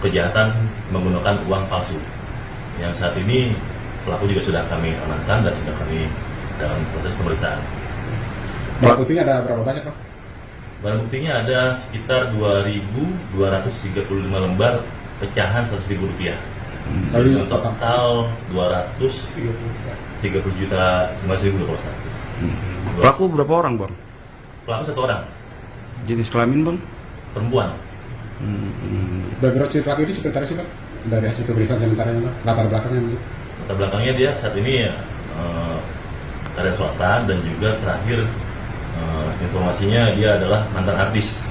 kejahatan menggunakan uang palsu. Yang saat ini pelaku juga sudah kami amankan dan sudah kami dalam proses pemeriksaan. Barang buktinya ada berapa banyak, Pak? Barang buktinya ada sekitar 2.235 lembar pecahan Rp100.000. Jadi total 230 juta 5.000 Pak Ustaz. Pelaku berapa orang, Bang? Pelaku 1 orang. Jenis kelamin, Bang? Perempuan. Background si pelaku ini seperti sih, Pak? Dari hasil pemeriksaan sementara, Pak? Latar belakangnya? Latar belakangnya dia saat ini karya swasta dan juga terakhir informasinya dia adalah mantan artis.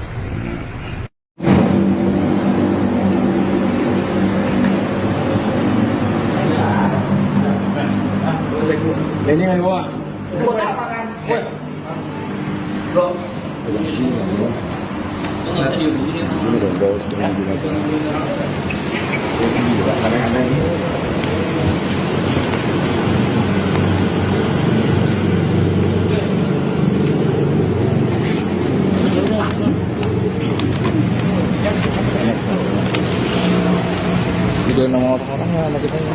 Ini kan gua. Sini dong, bawa sebenarnya gimana? Video nama orang-orangnya sama kita ini.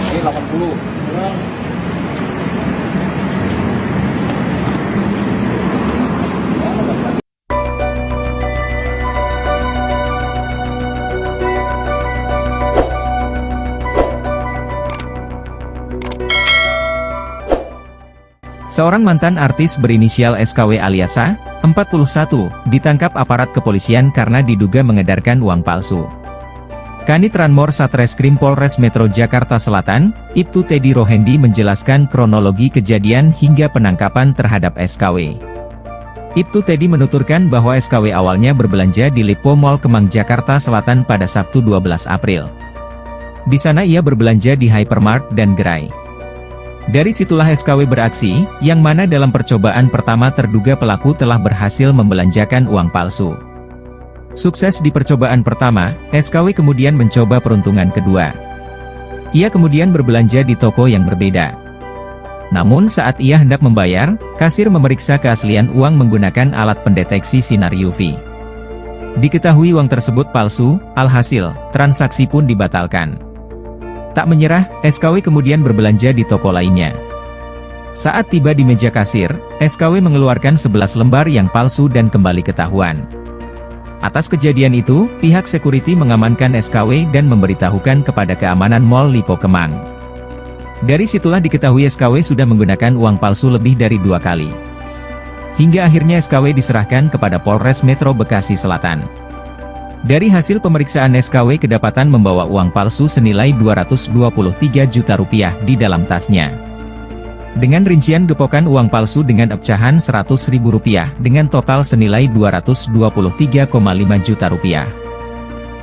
Ini 80. Seorang mantan artis berinisial SKW alias A, 41, ditangkap aparat kepolisian karena diduga mengedarkan uang palsu. Kanit Ranmor Satreskrim Polres Metro Jakarta Selatan, Ibtu Teddy Rohendi menjelaskan kronologi kejadian hingga penangkapan terhadap SKW. Ibtu Teddy menuturkan bahwa SKW awalnya berbelanja di Lipo Mall Kemang Jakarta Selatan pada Sabtu 12 April. Di sana ia berbelanja di hypermart dan gerai. Dari situlah SKW beraksi, yang mana dalam percobaan pertama terduga pelaku telah berhasil membelanjakan uang palsu. Sukses di percobaan pertama, SKW kemudian mencoba peruntungan kedua. Ia kemudian berbelanja di toko yang berbeda. Namun saat ia hendak membayar, kasir memeriksa keaslian uang menggunakan alat pendeteksi sinar UV. Diketahui uang tersebut palsu, alhasil, transaksi pun dibatalkan. Tak menyerah, SKW kemudian berbelanja di toko lainnya. Saat tiba di meja kasir, SKW mengeluarkan 11 lembar yang palsu dan kembali ketahuan. Atas kejadian itu, pihak security mengamankan SKW dan memberitahukan kepada keamanan Mall Lipo Kemang. Dari situlah diketahui SKW sudah menggunakan uang palsu lebih dari 2 kali. Hingga akhirnya SKW diserahkan kepada Polres Metro Bekasi Selatan. Dari hasil pemeriksaan SKW kedapatan membawa uang palsu senilai Rp223 juta di dalam tasnya. Dengan rincian gepokan uang palsu dengan pecahan Rp100.000 dengan total senilai Rp223,5 juta.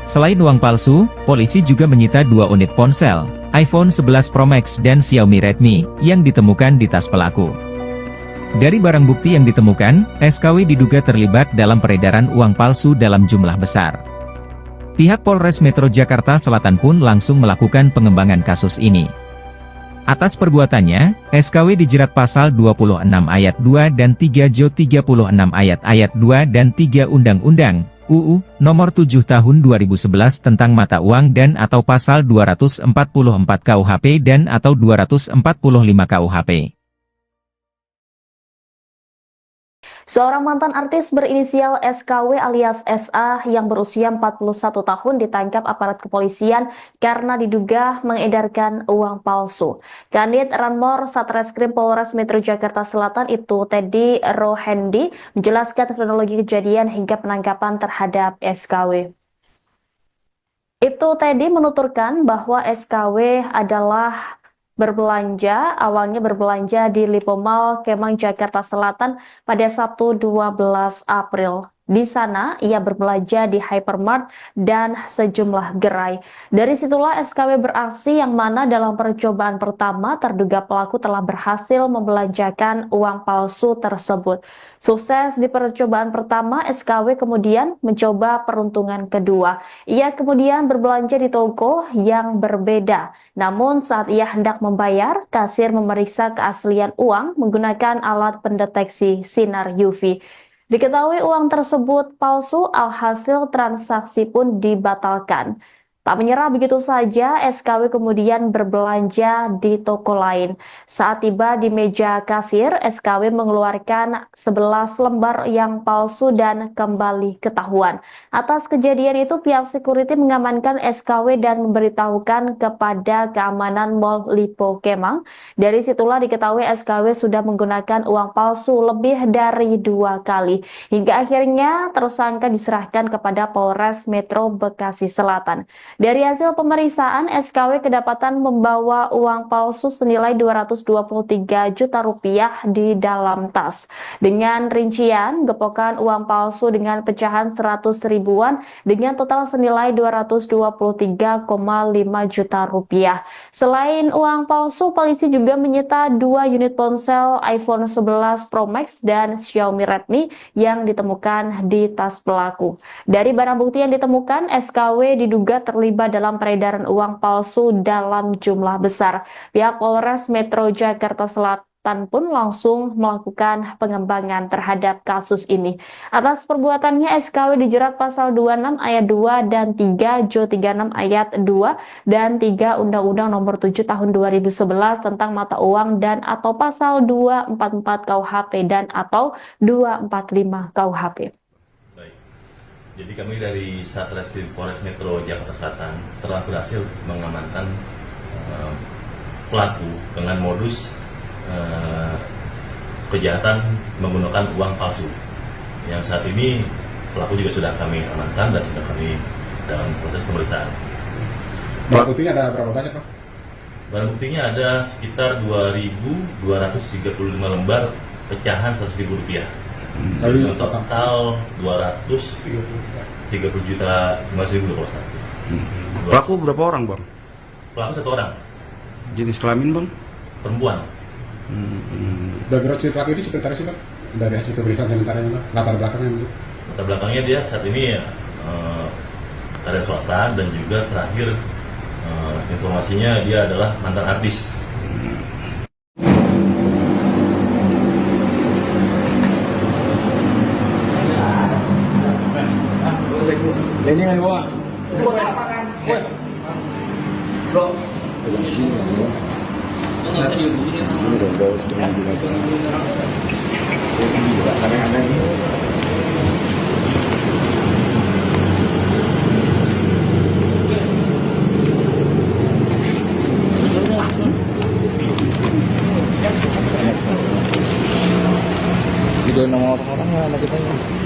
Selain uang palsu, polisi juga menyita 2 unit ponsel, iPhone 11 Pro Max dan Xiaomi Redmi, yang ditemukan di tas pelaku. Dari barang bukti yang ditemukan, SKW diduga terlibat dalam peredaran uang palsu dalam jumlah besar. Pihak Polres Metro Jakarta Selatan pun langsung melakukan pengembangan kasus ini. Atas perbuatannya, SKW dijerat pasal 26 ayat 2 dan 3 Jo 36 ayat 2 dan 3 Undang-Undang UU Nomor 7 Tahun 2011 tentang mata uang dan atau pasal 244 KUHP dan atau 245 KUHP. Seorang mantan artis berinisial SKW alias SA yang berusia 41 tahun ditangkap aparat kepolisian karena diduga mengedarkan uang palsu. Kanit Ranmor Satreskrim Polres Metro Jakarta Selatan itu Teddy Rohendi menjelaskan kronologi kejadian hingga penangkapan terhadap SKW. Itu Teddy menuturkan bahwa SKW adalah awalnya berbelanja di Lipo Mall Kemang Jakarta Selatan pada Sabtu 12 April. Di sana, ia berbelanja di hypermart dan sejumlah gerai. Dari situlah SKW beraksi yang mana dalam percobaan pertama terduga pelaku telah berhasil membelanjakan uang palsu tersebut. Sukses di percobaan pertama, SKW kemudian mencoba peruntungan kedua. Ia kemudian berbelanja di toko yang berbeda. Namun saat ia hendak membayar, kasir memeriksa keaslian uang menggunakan alat pendeteksi sinar UV. Diketahui uang tersebut palsu, alhasil transaksi pun dibatalkan. Tak menyerah begitu saja, SKW kemudian berbelanja di toko lain. Saat tiba di meja kasir, SKW mengeluarkan 11 lembar yang palsu dan kembali ketahuan. Atas kejadian itu, pihak security mengamankan SKW dan memberitahukan kepada keamanan Mall Lipo Kemang. Dari situlah diketahui SKW sudah menggunakan uang palsu lebih dari 2 kali. Hingga akhirnya tersangka diserahkan kepada Polres Metro Bekasi Selatan. Dari hasil pemeriksaan, SKW kedapatan membawa uang palsu senilai Rp223 juta di dalam tas. Dengan rincian, gepokan uang palsu dengan pecahan 100 ribuan dengan total senilai Rp223,5 juta. Selain uang palsu, polisi juga menyita 2 unit ponsel iPhone 11 Pro Max dan Xiaomi Redmi yang ditemukan di tas pelaku. Dari barang bukti yang ditemukan, SKW diduga terlibat dalam peredaran uang palsu dalam jumlah besar. Pihak Polres Metro Jakarta Selatan pun langsung melakukan pengembangan terhadap kasus ini. Atas perbuatannya, SKW dijerat pasal 26 ayat 2 dan 3 Jo 36 ayat 2 dan 3 Undang-Undang Nomor 7 Tahun 2011 tentang mata uang dan atau pasal 244 KUHP dan atau 245 KUHP. Jadi kami dari Satreskrim Polres Metro Jakarta Selatan telah berhasil mengamankan pelaku dengan modus kejahatan menggunakan uang palsu. Yang saat ini pelaku juga sudah kami amankan dan sudah kami dalam proses pemeriksaan. Barang buktinya ada berapa banyak, Pak? Barang buktinya ada sekitar 2.235 lembar pecahan Rp100.000. Total 230 juta 5.000 dolar. Pelaku berapa orang, Bang? Pelaku 1 orang, Jenis kelamin, Bang? perempuan. Background si pelaku ini sebentar sih Pak, dari hasil pemeriksaan sementaranya Pak, latar belakangnya Pak. Latar belakangnya dia saat ini karya swasta dan juga terakhir informasinya dia adalah mantan artis. Ini kan gua. Sini dong, bawa sebenarnya gimana? Karena ada ini. Video nama orang sama kita ini.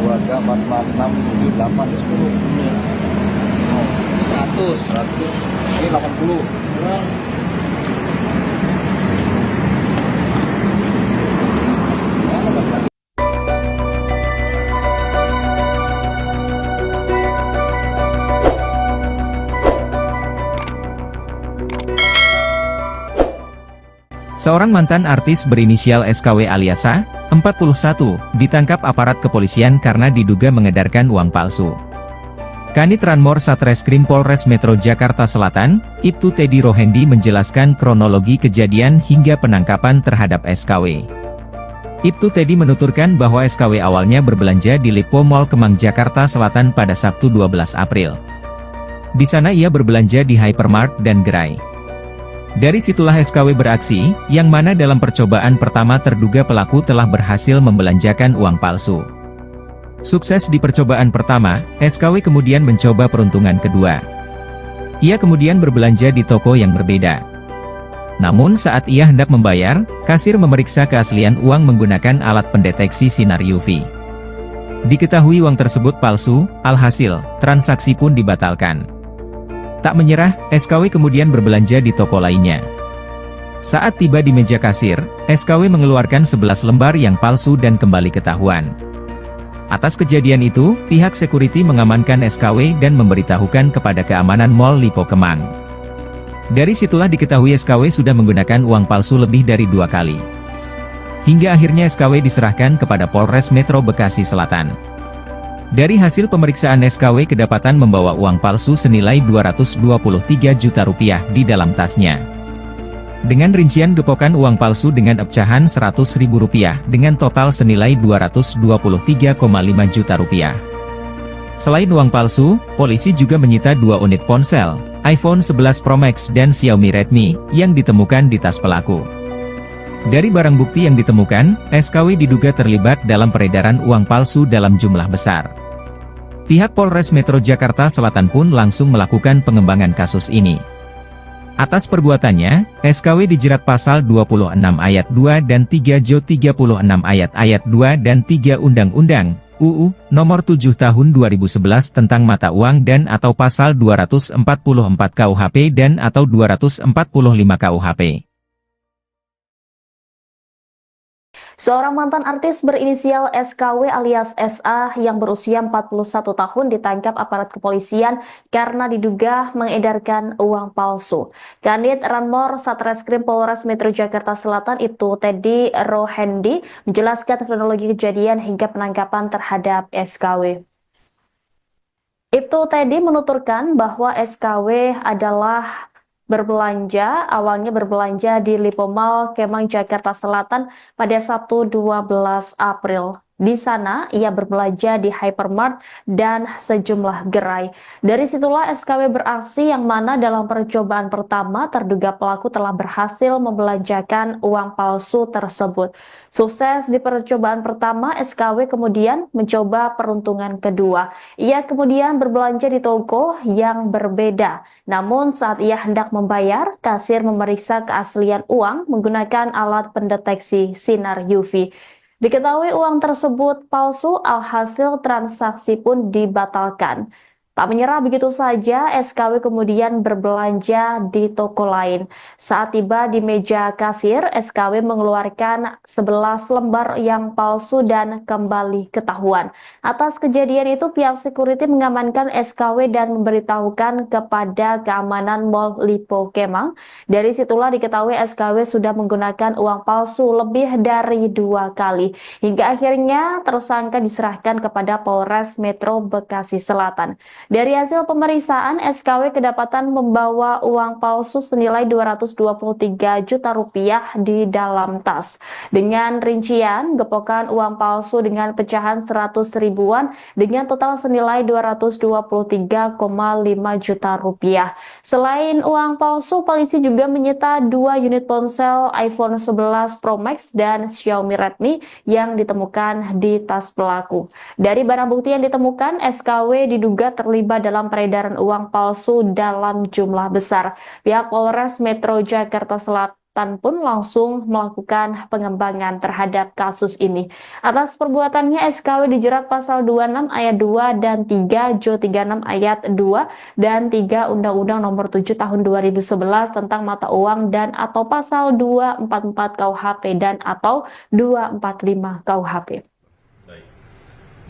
Dua jam 46 78 10 100 ini 80 Seorang mantan artis berinisial SKW alias A, 41, ditangkap aparat kepolisian karena diduga mengedarkan uang palsu. Kanit Ranmor Satreskrim Polres Metro Jakarta Selatan, Ibtu Teddy Rohendi menjelaskan kronologi kejadian hingga penangkapan terhadap SKW. Ibtu Teddy menuturkan bahwa SKW awalnya berbelanja di Lipo Mall Kemang Jakarta Selatan pada Sabtu 12 April. Di sana ia berbelanja di Hypermart dan Gerai. Dari situlah SKW beraksi, yang mana dalam percobaan pertama terduga pelaku telah berhasil membelanjakan uang palsu. Sukses di percobaan pertama, SKW kemudian mencoba peruntungan kedua. Ia kemudian berbelanja di toko yang berbeda. Namun saat ia hendak membayar, kasir memeriksa keaslian uang menggunakan alat pendeteksi sinar UV. Diketahui uang tersebut palsu, alhasil, transaksi pun dibatalkan. Tak menyerah, SKW kemudian berbelanja di toko lainnya. Saat tiba di meja kasir, SKW mengeluarkan 11 lembar yang palsu dan kembali ketahuan. Atas kejadian itu, pihak security mengamankan SKW dan memberitahukan kepada keamanan Mall Lipo Kemang. Dari situlah diketahui SKW sudah menggunakan uang palsu lebih dari 2 kali. Hingga akhirnya SKW diserahkan kepada Polres Metro Bekasi Selatan. Dari hasil pemeriksaan SKW kedapatan membawa uang palsu senilai Rp223 juta di dalam tasnya. Dengan rincian gepokan uang palsu dengan pecahan Rp100.000 dengan total senilai Rp223,5 juta. Selain uang palsu, polisi juga menyita 2 unit ponsel, iPhone 11 Pro Max dan Xiaomi Redmi, yang ditemukan di tas pelaku. Dari barang bukti yang ditemukan, SKW diduga terlibat dalam peredaran uang palsu dalam jumlah besar. Pihak Polres Metro Jakarta Selatan pun langsung melakukan pengembangan kasus ini. Atas perbuatannya, SKW dijerat pasal 26 ayat 2 dan 3 Jo 36 ayat 2 dan 3 Undang-Undang UU Nomor 7 Tahun 2011 tentang mata uang dan atau pasal 244 KUHP dan atau 245 KUHP. Seorang mantan artis berinisial SKW alias SA yang berusia 41 tahun ditangkap aparat kepolisian karena diduga mengedarkan uang palsu. Kanit Ranmor Satreskrim Polres Metro Jakarta Selatan Ibtu Teddy Rohendi menjelaskan kronologi kejadian hingga penangkapan terhadap SKW. Ibtu Teddy menuturkan bahwa SKW adalah awalnya berbelanja di Lipo Mall Kemang Jakarta Selatan pada Sabtu 12 April. Di sana, ia berbelanja di hypermart dan sejumlah gerai. Dari situlah SKW beraksi yang mana dalam percobaan pertama terduga pelaku telah berhasil membelanjakan uang palsu tersebut. Sukses di percobaan pertama, SKW kemudian mencoba peruntungan kedua. Ia kemudian berbelanja di toko yang berbeda. Namun saat ia hendak membayar, kasir memeriksa keaslian uang menggunakan alat pendeteksi sinar UV. Diketahui uang tersebut palsu, alhasil transaksi pun dibatalkan. Tak menyerah begitu saja, SKW kemudian berbelanja di toko lain. Saat tiba di meja kasir, SKW mengeluarkan 11 lembar yang palsu dan kembali ketahuan. Atas kejadian itu, pihak security mengamankan SKW dan memberitahukan kepada keamanan Mall Lipo Kemang. Dari situlah diketahui SKW sudah menggunakan uang palsu lebih dari 2 kali. Hingga akhirnya tersangka diserahkan kepada Polres Metro Bekasi Selatan. Dari hasil pemeriksaan, SKW kedapatan membawa uang palsu senilai Rp223 juta di dalam tas. Dengan rincian, gepokan uang palsu dengan pecahan 100 ribuan dengan total senilai Rp223,5 juta. Selain uang palsu, polisi juga menyita 2 unit ponsel iPhone 11 Pro Max dan Xiaomi Redmi yang ditemukan di tas pelaku. Dari barang bukti yang ditemukan, SKW diduga terlibat dalam peredaran uang palsu dalam jumlah besar. Pihak Polres Metro Jakarta Selatan pun langsung melakukan pengembangan terhadap kasus ini. Atas perbuatannya, SKW dijerat pasal 26 ayat 2 dan 3 Jo 36 ayat 2 dan 3 Undang-Undang Nomor 7 Tahun 2011 tentang mata uang dan atau pasal 244 KUHP dan atau 245 KUHP.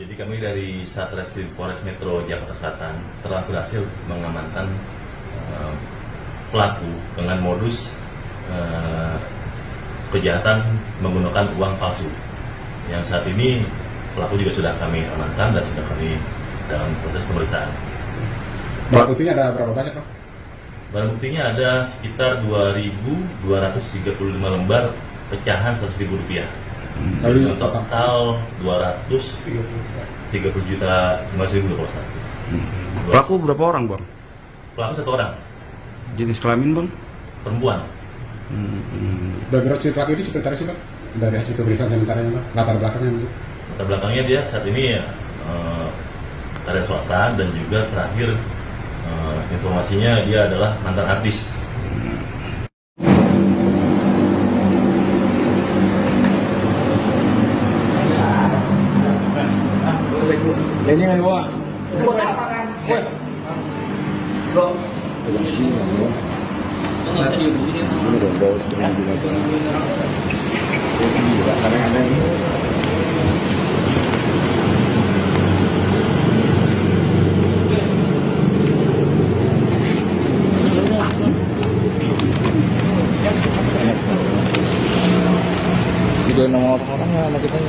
Jadi kami dari Satreskrim Polres Metro Jakarta Selatan telah berhasil mengamankan pelaku dengan modus kejahatan menggunakan uang palsu. Yang saat ini pelaku juga sudah kami amankan dan sudah kami dalam proses pemeriksaan. Barang buktinya ada berapa banyak, Pak? Barang buktinya ada sekitar 2.235 lembar pecahan Rp100.000. Total 230 juta 5.000 Pak. Pelaku berapa orang, Bang? Pelaku 1 orang. Jenis kelamin, Bang? Perempuan. Background si pelaku ini seperti apa sih, Pak? Dari hasil pemeriksaan sementaranya, Pak? Latar belakangnya? Latar belakangnya dia saat ini karya swasta dan juga terakhir informasinya dia adalah mantan artis. Ini nggak bawa. Bro. Ini dong bawa sebenarnya di mana? Ini juga sekarang ada ini. Video nomor orang sama kita.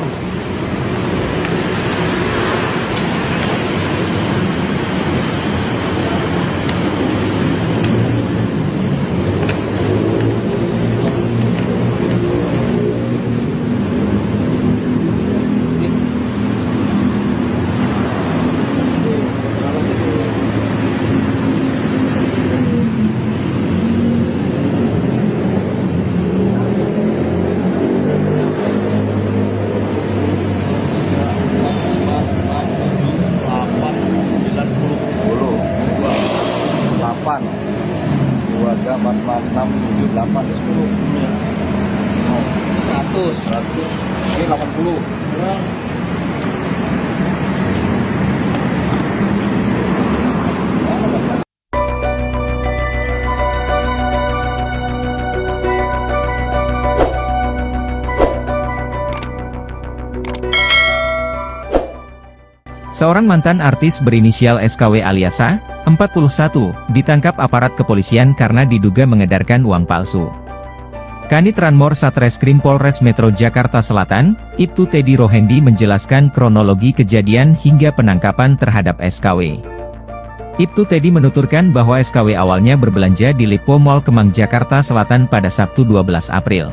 Keluarga 446 78 10 100 ini 80. Seorang mantan artis berinisial SKW alias A, 41, ditangkap aparat kepolisian karena diduga mengedarkan uang palsu. Kanit Ranmor Satreskrim Polres Metro Jakarta Selatan, Ibtu Teddy Rohendi menjelaskan kronologi kejadian hingga penangkapan terhadap SKW. Ibtu Teddy menuturkan bahwa SKW awalnya berbelanja di Lipo Mall Kemang Jakarta Selatan pada Sabtu 12 April.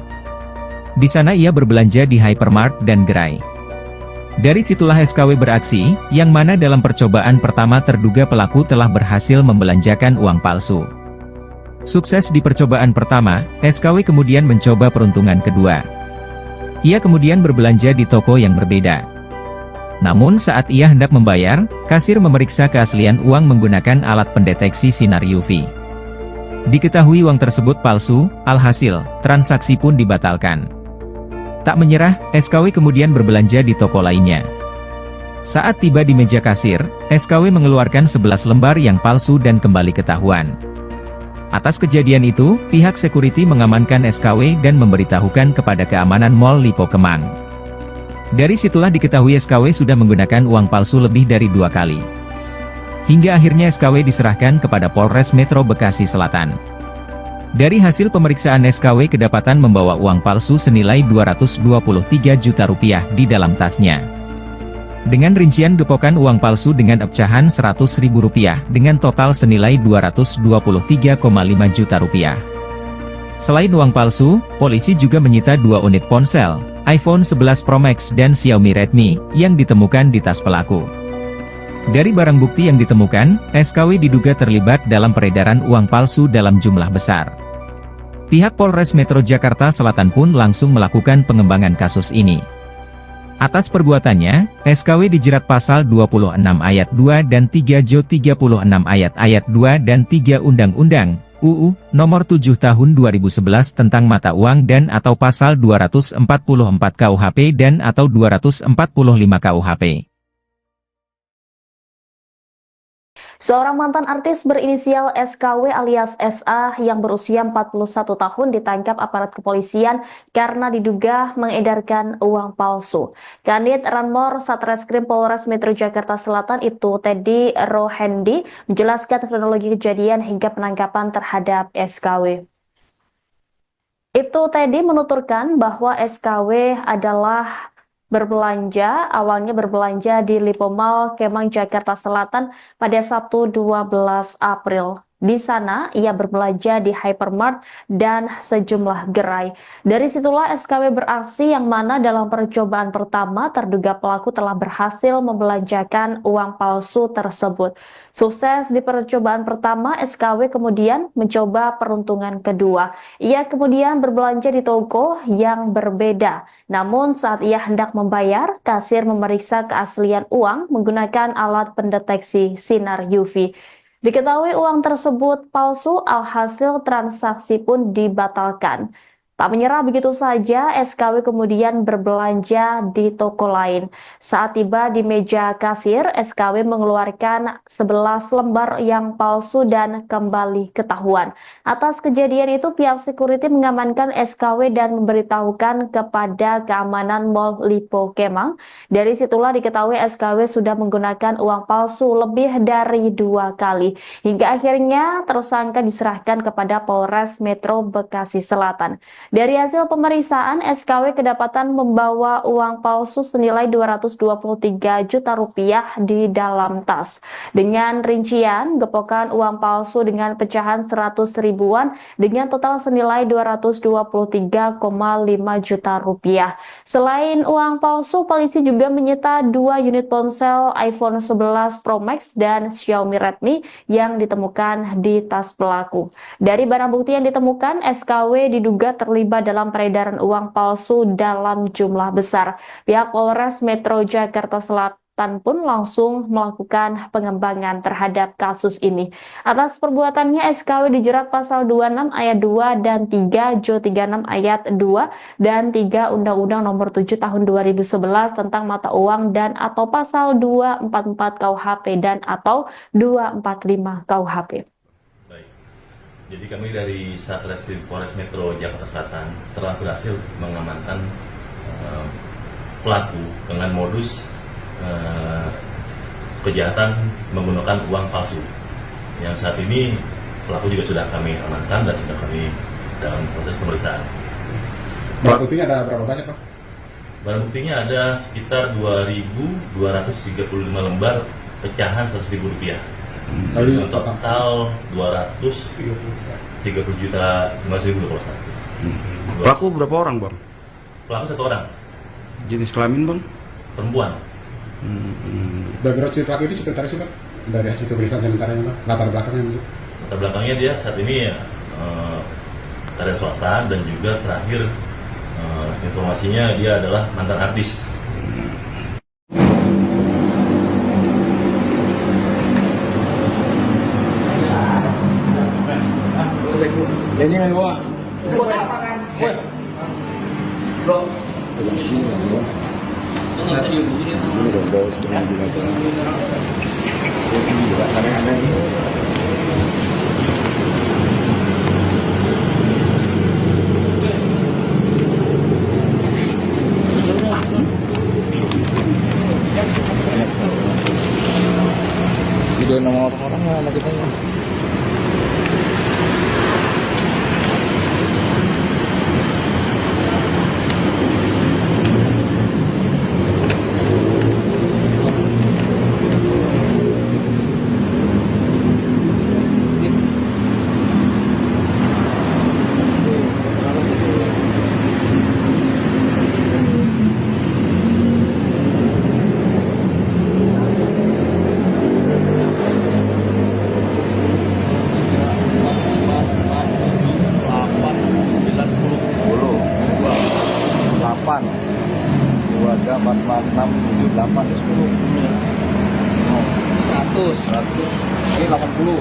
Di sana ia berbelanja di hypermart dan gerai. Dari situlah SKW beraksi, yang mana dalam percobaan pertama terduga pelaku telah berhasil membelanjakan uang palsu. Sukses di percobaan pertama, SKW kemudian mencoba peruntungan kedua. Ia kemudian berbelanja di toko yang berbeda. Namun saat ia hendak membayar, kasir memeriksa keaslian uang menggunakan alat pendeteksi sinar UV. Diketahui uang tersebut palsu, alhasil, transaksi pun dibatalkan. Tak menyerah, SKW kemudian berbelanja di toko lainnya. Saat tiba di meja kasir, SKW mengeluarkan 11 lembar yang palsu dan kembali ketahuan. Atas kejadian itu, pihak security mengamankan SKW dan memberitahukan kepada keamanan Mall Lipo Kemang. Dari situlah diketahui SKW sudah menggunakan uang palsu lebih dari 2 kali. Hingga akhirnya SKW diserahkan kepada Polres Metro Bekasi Selatan. Dari hasil pemeriksaan SKW kedapatan membawa uang palsu senilai Rp223 juta di dalam tasnya. Dengan rincian gepokan uang palsu dengan pecahan Rp100.000 dengan total senilai Rp223,5 juta. Selain uang palsu, polisi juga menyita 2 unit ponsel, iPhone 11 Pro Max dan Xiaomi Redmi, yang ditemukan di tas pelaku. Dari barang bukti yang ditemukan, SKW diduga terlibat dalam peredaran uang palsu dalam jumlah besar. Pihak Polres Metro Jakarta Selatan pun langsung melakukan pengembangan kasus ini. Atas perbuatannya, SKW dijerat pasal 26 ayat 2 dan 3 Jo 36 ayat 2 dan 3 Undang-Undang UU Nomor 7 Tahun 2011 tentang mata uang dan atau pasal 244 KUHP dan atau 245 KUHP. Seorang mantan artis berinisial SKW alias SA yang berusia 41 tahun ditangkap aparat kepolisian karena diduga mengedarkan uang palsu. Kanit Ranmor Satreskrim Polres Metro Jakarta Selatan itu Teddy Rohendi menjelaskan kronologi kejadian hingga penangkapan terhadap SKW. Itu Teddy menuturkan bahwa SKW adalah awalnya berbelanja di Lipo Mall Kemang Jakarta Selatan pada Sabtu 12 April. Di sana, ia berbelanja di hypermart dan sejumlah gerai. Dari situlah SKW beraksi yang mana dalam percobaan pertama terduga pelaku telah berhasil membelanjakan uang palsu tersebut. Sukses di percobaan pertama, SKW kemudian mencoba peruntungan kedua. Ia kemudian berbelanja di toko yang berbeda. Namun saat ia hendak membayar, kasir memeriksa keaslian uang menggunakan alat pendeteksi sinar UV. Diketahui uang tersebut palsu, alhasil transaksi pun dibatalkan. Tak menyerah begitu saja, SKW kemudian berbelanja di toko lain. Saat tiba di meja kasir, SKW mengeluarkan 11 lembar yang palsu dan kembali ketahuan. Atas kejadian itu, pihak security mengamankan SKW dan memberitahukan kepada keamanan Mall Lipo Kemang. Dari situlah diketahui SKW sudah menggunakan uang palsu lebih dari 2 kali. Hingga akhirnya tersangka diserahkan kepada Polres Metro Bekasi Selatan. Dari hasil pemeriksaan, SKW kedapatan membawa uang palsu senilai Rp223 juta di dalam tas. Dengan rincian, gepokan uang palsu dengan pecahan 100 ribuan dengan total senilai Rp223,5 juta. Selain uang palsu, polisi juga menyita 2 unit ponsel iPhone 11 Pro Max dan Xiaomi Redmi yang ditemukan di tas pelaku. Dari barang bukti yang ditemukan, SKW diduga terlibat dalam peredaran uang palsu dalam jumlah besar. Pihak Polres Metro Jakarta Selatan pun langsung melakukan pengembangan terhadap kasus ini. Atas perbuatannya, SKW dijerat pasal 26 ayat 2 dan 3 Jo 36 ayat 2 dan 3 Undang-Undang Nomor 7 Tahun 2011 tentang mata uang dan atau pasal 244 KUHP dan atau 245 KUHP. Jadi kami dari Satreskrim Polres Metro Jakarta Selatan telah berhasil mengamankan pelaku dengan modus kejahatan menggunakan uang palsu. Yang saat ini pelaku juga sudah kami amankan dan sudah kami dalam proses pemeriksaan. Barang buktinya ada berapa banyak, Pak? Barang buktinya ada sekitar 2.235 lembar pecahan Rp100.000. Untuk total 230 juta 5.000 rupiah. Pelaku berapa orang, Bang? Pelaku 1 orang. Jenis kelamin, Bang? perempuan. Background si pelaku ini sebentar sih Pak, dari hasil pemeriksaan sementara Pak, latar belakangnya. Latar belakangnya dia saat ini karya swasta dan juga terakhir informasinya dia adalah mantan artis. Ini yang gua. Sini dong, bawa sebenarnya binatang. Ini juga karena ada ini. Video nama orang sama kita ya. Dua jam 46 78 10 100 ini 80.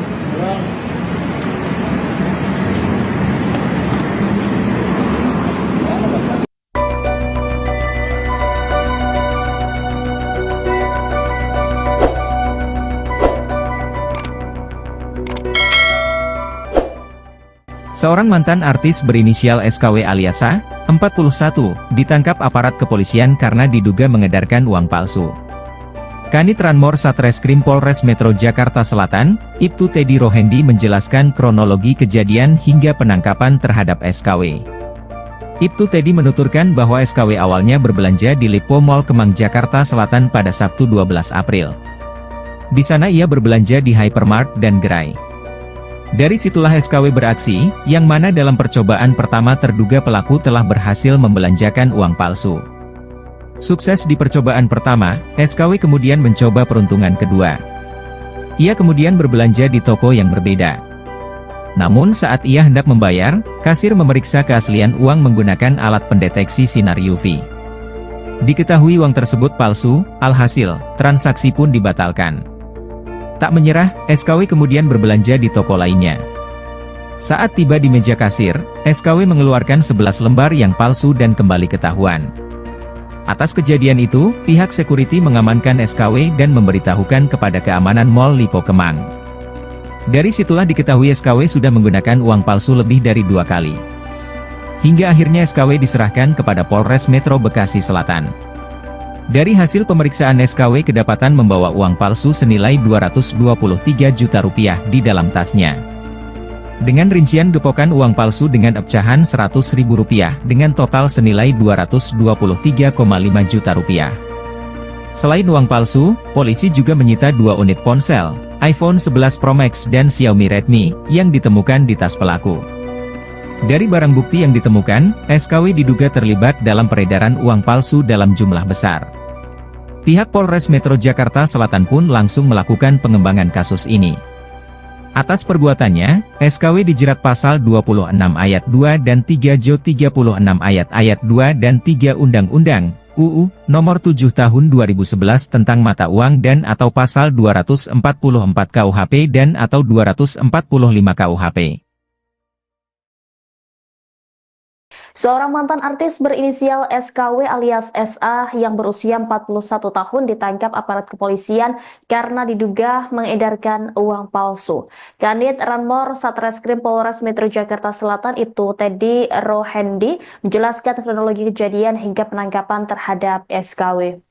Seorang mantan artis berinisial SKW alias A, 41, ditangkap aparat kepolisian karena diduga mengedarkan uang palsu. Kanit Ranmor Satreskrim Polres Metro Jakarta Selatan, Ibtu Teddy Rohendi menjelaskan kronologi kejadian hingga penangkapan terhadap SKW. Ibtu Teddy menuturkan bahwa SKW awalnya berbelanja di Lipo Mall Kemang Jakarta Selatan pada Sabtu 12 April. Di sana ia berbelanja di Hypermart dan Gerai. Dari situlah SKW beraksi, yang mana dalam percobaan pertama terduga pelaku telah berhasil membelanjakan uang palsu. Sukses di percobaan pertama, SKW kemudian mencoba peruntungan kedua. Ia kemudian berbelanja di toko yang berbeda. Namun saat ia hendak membayar, kasir memeriksa keaslian uang menggunakan alat pendeteksi sinar UV. Diketahui uang tersebut palsu, alhasil, transaksi pun dibatalkan. Tak menyerah, SKW kemudian berbelanja di toko lainnya. Saat tiba di meja kasir, SKW mengeluarkan 11 lembar yang palsu dan kembali ketahuan. Atas kejadian itu, pihak security mengamankan SKW dan memberitahukan kepada keamanan Mall Lipo Kemang. Dari situlah diketahui SKW sudah menggunakan uang palsu lebih dari 2 kali. Hingga akhirnya SKW diserahkan kepada Polres Metro Bekasi Selatan. Dari hasil pemeriksaan SKW kedapatan membawa uang palsu senilai Rp223 juta di dalam tasnya. Dengan rincian gepokan uang palsu dengan pecahan Rp100.000 dengan total senilai Rp223,5 juta. Selain uang palsu, polisi juga menyita 2 unit ponsel, iPhone 11 Pro Max dan Xiaomi Redmi, yang ditemukan di tas pelaku. Dari barang bukti yang ditemukan, SKW diduga terlibat dalam peredaran uang palsu dalam jumlah besar. Pihak Polres Metro Jakarta Selatan pun langsung melakukan pengembangan kasus ini. Atas perbuatannya, SKW dijerat pasal 26 ayat 2 dan 3 Jo 36 ayat 2 dan 3 Undang-Undang UU Nomor 7 Tahun 2011 tentang mata uang dan atau pasal 244 KUHP dan atau 245 KUHP. Seorang mantan artis berinisial SKW alias SA yang berusia 41 tahun ditangkap aparat kepolisian karena diduga mengedarkan uang palsu. Kanit Ranmor Satreskrim Polres Metro Jakarta Selatan Ibtu Teddy Rohendi menjelaskan kronologi kejadian hingga penangkapan terhadap SKW.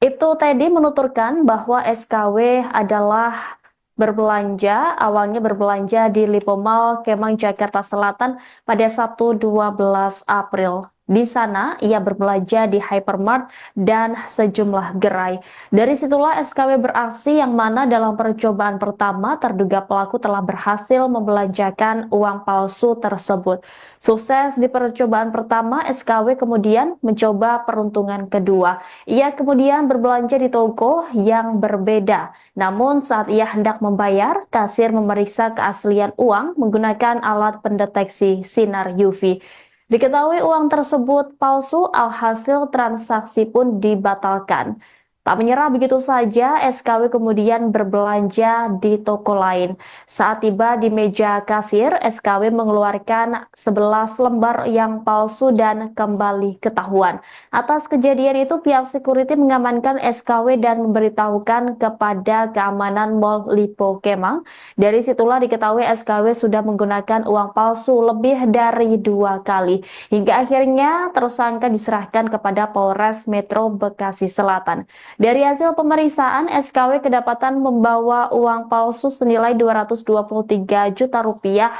Ibtu Teddy menuturkan bahwa SKW adalah awalnya berbelanja di Lipo Mall Kemang Jakarta Selatan pada Sabtu 12 April. Di sana, ia berbelanja di hypermart dan sejumlah gerai. Dari situlah SKW beraksi yang mana dalam percobaan pertama terduga pelaku telah berhasil membelanjakan uang palsu tersebut. Sukses di percobaan pertama, SKW kemudian mencoba peruntungan kedua. Ia kemudian berbelanja di toko yang berbeda. Namun saat ia hendak membayar, kasir memeriksa keaslian uang menggunakan alat pendeteksi sinar UV. Diketahui uang tersebut palsu, alhasil transaksi pun dibatalkan. Tak menyerah begitu saja, SKW kemudian berbelanja di toko lain. Saat tiba di meja kasir, SKW mengeluarkan 11 lembar yang palsu dan kembali ketahuan. Atas kejadian itu, pihak security mengamankan SKW dan memberitahukan kepada keamanan Mall Lipo Kemang. Dari situlah diketahui SKW sudah menggunakan uang palsu lebih dari 2 kali. Hingga akhirnya tersangka diserahkan kepada Polres Metro Bekasi Selatan. Dari hasil pemeriksaan, SKW kedapatan membawa uang palsu senilai Rp223 juta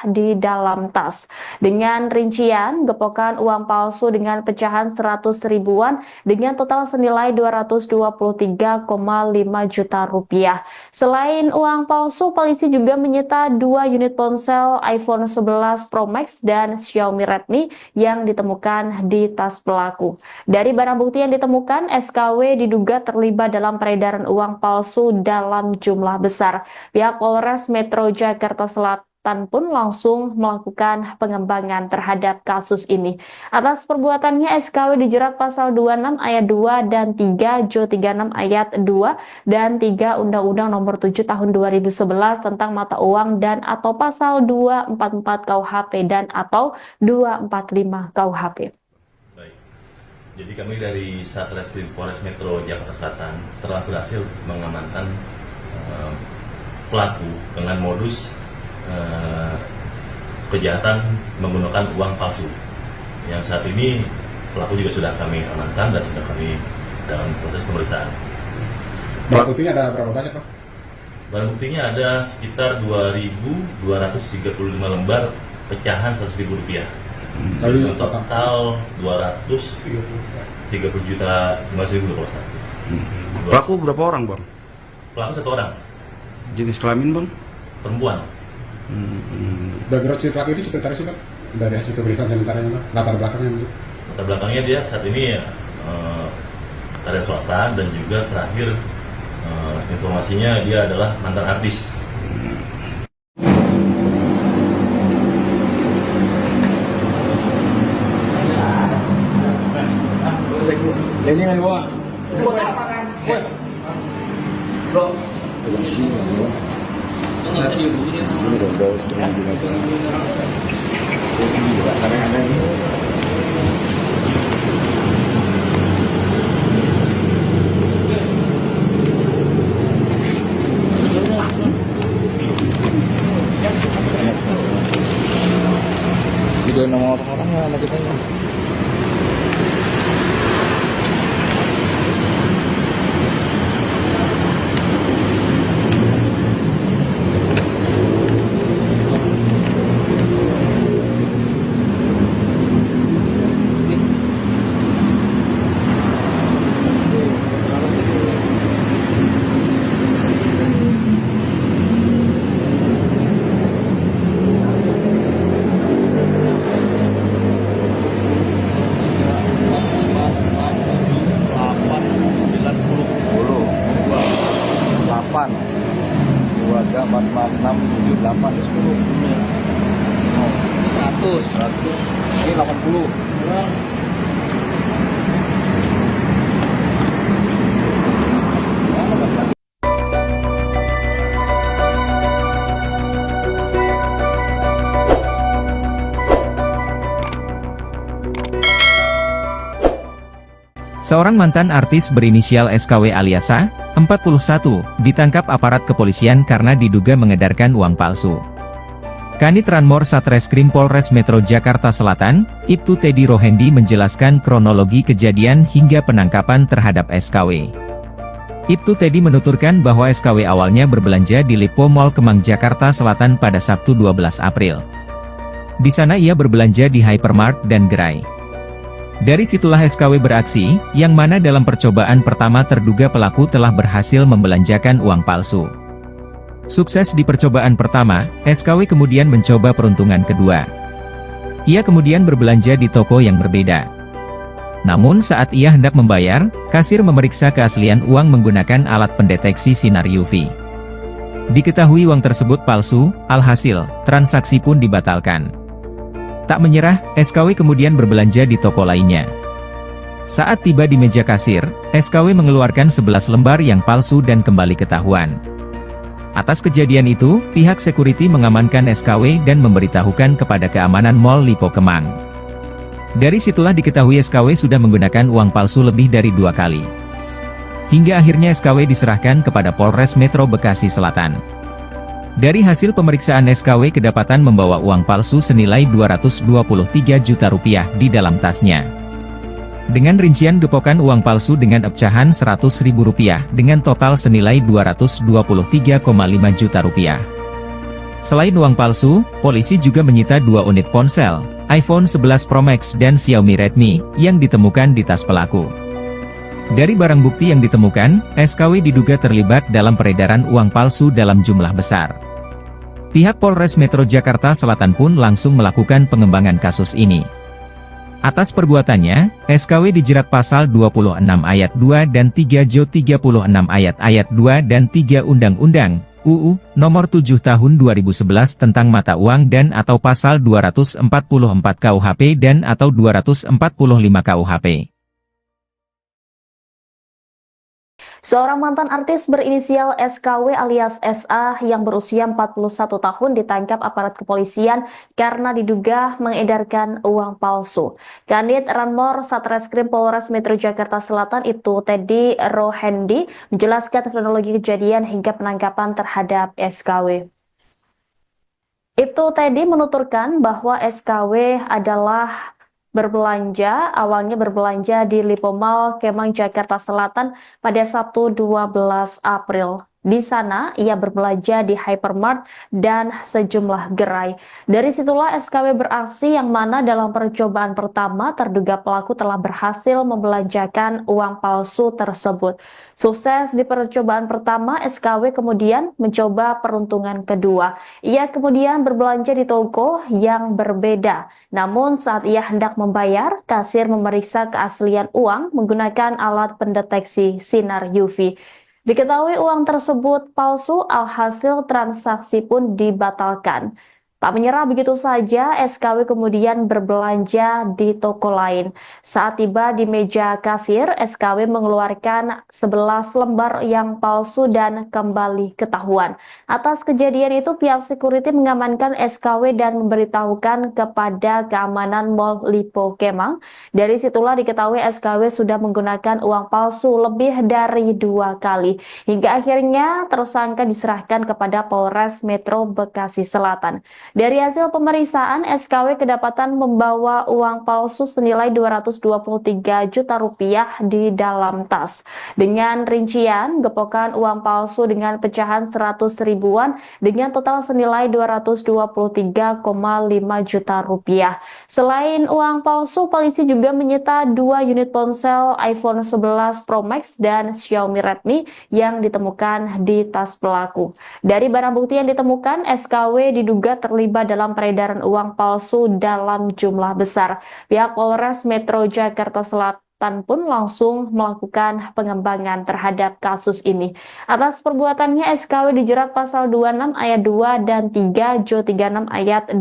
di dalam tas. Dengan rincian, gepokan uang palsu dengan pecahan 100 ribuan dengan total senilai Rp223,5 juta. Selain uang palsu, polisi juga menyita 2 unit ponsel iPhone 11 Pro Max dan Xiaomi Redmi yang ditemukan di tas pelaku. Dari barang bukti yang ditemukan, SKW diduga terlibat dalam peredaran uang palsu dalam jumlah besar. Pihak Polres Metro Jakarta Selatan pun langsung melakukan pengembangan terhadap kasus ini. Atas perbuatannya, SKW dijerat pasal 26 ayat 2 dan 3 Jo 36 ayat 2 dan 3 Undang-Undang Nomor 7 Tahun 2011 tentang mata uang dan atau pasal 244 KUHP dan atau 245 KUHP. Jadi kami dari Satreskrim Polres Metro Jakarta Selatan telah berhasil mengamankan pelaku dengan modus kejahatan menggunakan uang palsu. Yang saat ini pelaku juga sudah kami amankan dan sudah kami dalam proses pemeriksaan. Barang buktinya ada berapa banyak, Pak? Barang buktinya ada sekitar 2.235 lembar pecahan Rp100.000. Total 230 juta 5.000 Pak. Pelaku berapa orang, Bang? Pelaku 1 orang. Jenis kelamin, Bang? Perempuan. Background si pelaku ini seperti apa sih, Pak? Dari hasil pemeriksaan sementaranya, Pak? Latar belakangnya? Latar belakangnya dia saat ini karya swasta dan juga terakhir informasinya dia adalah mantan artis. Ini kan gua. Bro. Di sini dong, bro. Seperti di mana? Ini juga sekarang ada ini. Video nama orang sama kita. Keluarga 44678 10 100 ini 80. Seorang mantan artis berinisial SKW alias A, 41, ditangkap aparat kepolisian karena diduga mengedarkan uang palsu. Kanit Ranmor Satreskrim Polres Metro Jakarta Selatan, Ibtu Teddy Rohendi menjelaskan kronologi kejadian hingga penangkapan terhadap SKW. Ibtu Teddy menuturkan bahwa SKW awalnya berbelanja di Lipo Mall Kemang Jakarta Selatan pada Sabtu 12 April. Di sana ia berbelanja di hypermart dan gerai. Dari situlah SKW beraksi, yang mana dalam percobaan pertama terduga pelaku telah berhasil membelanjakan uang palsu. Sukses di percobaan pertama, SKW kemudian mencoba peruntungan kedua. Ia kemudian berbelanja di toko yang berbeda. Namun saat ia hendak membayar, kasir memeriksa keaslian uang menggunakan alat pendeteksi sinar UV. Diketahui uang tersebut palsu, alhasil, transaksi pun dibatalkan. Tak menyerah, SKW kemudian berbelanja di toko lainnya. Saat tiba di meja kasir, SKW mengeluarkan 11 lembar yang palsu dan kembali ketahuan. Atas kejadian itu, pihak security mengamankan SKW dan memberitahukan kepada keamanan Mall Lipo Kemang. Dari situlah diketahui SKW sudah menggunakan uang palsu lebih dari 2 kali. Hingga akhirnya SKW diserahkan kepada Polres Metro Bekasi Selatan. Dari hasil pemeriksaan SKW kedapatan membawa uang palsu senilai Rp223 juta di dalam tasnya. Dengan rincian gepokan uang palsu dengan pecahan Rp100.000 dengan total senilai Rp223,5 juta. Selain uang palsu, polisi juga menyita 2 unit ponsel, iPhone 11 Pro Max dan Xiaomi Redmi, yang ditemukan di tas pelaku. Dari barang bukti yang ditemukan, SKW diduga terlibat dalam peredaran uang palsu dalam jumlah besar. Pihak Polres Metro Jakarta Selatan pun langsung melakukan pengembangan kasus ini. Atas perbuatannya, SKW dijerat pasal 26 ayat 2 dan 3 Jo 36 ayat 2 dan 3 Undang-Undang UU Nomor 7 Tahun 2011 tentang mata uang dan atau pasal 244 KUHP dan atau 245 KUHP. Seorang mantan artis berinisial SKW alias SA yang berusia 41 tahun ditangkap aparat kepolisian karena diduga mengedarkan uang palsu. Kanit Ranmor Satreskrim Polres Metro Jakarta Selatan itu Teddy Rohendi menjelaskan kronologi kejadian hingga penangkapan terhadap SKW. Itu Teddy menuturkan bahwa SKW adalah awalnya berbelanja di Lipo Mall Kemang Jakarta Selatan pada Sabtu 12 April. Di sana, ia berbelanja di hypermart dan sejumlah gerai. Dari situlah SKW beraksi yang mana dalam percobaan pertama terduga pelaku telah berhasil membelanjakan uang palsu tersebut. Sukses di percobaan pertama, SKW kemudian mencoba peruntungan kedua. Ia kemudian berbelanja di toko yang berbeda. Namun saat ia hendak membayar, kasir memeriksa keaslian uang menggunakan alat pendeteksi sinar UV. Diketahui uang tersebut palsu, alhasil transaksi pun dibatalkan. Tak menyerah begitu saja, SKW kemudian berbelanja di toko lain. Saat tiba di meja kasir, SKW mengeluarkan 11 lembar yang palsu dan kembali ketahuan. Atas kejadian itu, pihak security mengamankan SKW dan memberitahukan kepada keamanan Mall Lipo Kemang. Dari situlah diketahui SKW sudah menggunakan uang palsu lebih dari 2 kali. Hingga akhirnya tersangka diserahkan kepada Polres Metro Bekasi Selatan. Dari hasil pemeriksaan, SKW kedapatan membawa uang palsu senilai Rp223 juta di dalam tas. Dengan rincian, gepokan uang palsu dengan pecahan 100 ribuan dengan total senilai Rp223,5 juta. Selain uang palsu, polisi juga menyita 2 unit ponsel iPhone 11 Pro Max dan Xiaomi Redmi yang ditemukan di tas pelaku. Dari barang bukti yang ditemukan, SKW diduga terlibat dalam peredaran uang palsu dalam jumlah besar. Pihak Polres Metro Jakarta Selatan pun langsung melakukan pengembangan terhadap kasus ini. Atas perbuatannya, SKW dijerat pasal 26 ayat 2 dan 3 Jo 36 ayat 2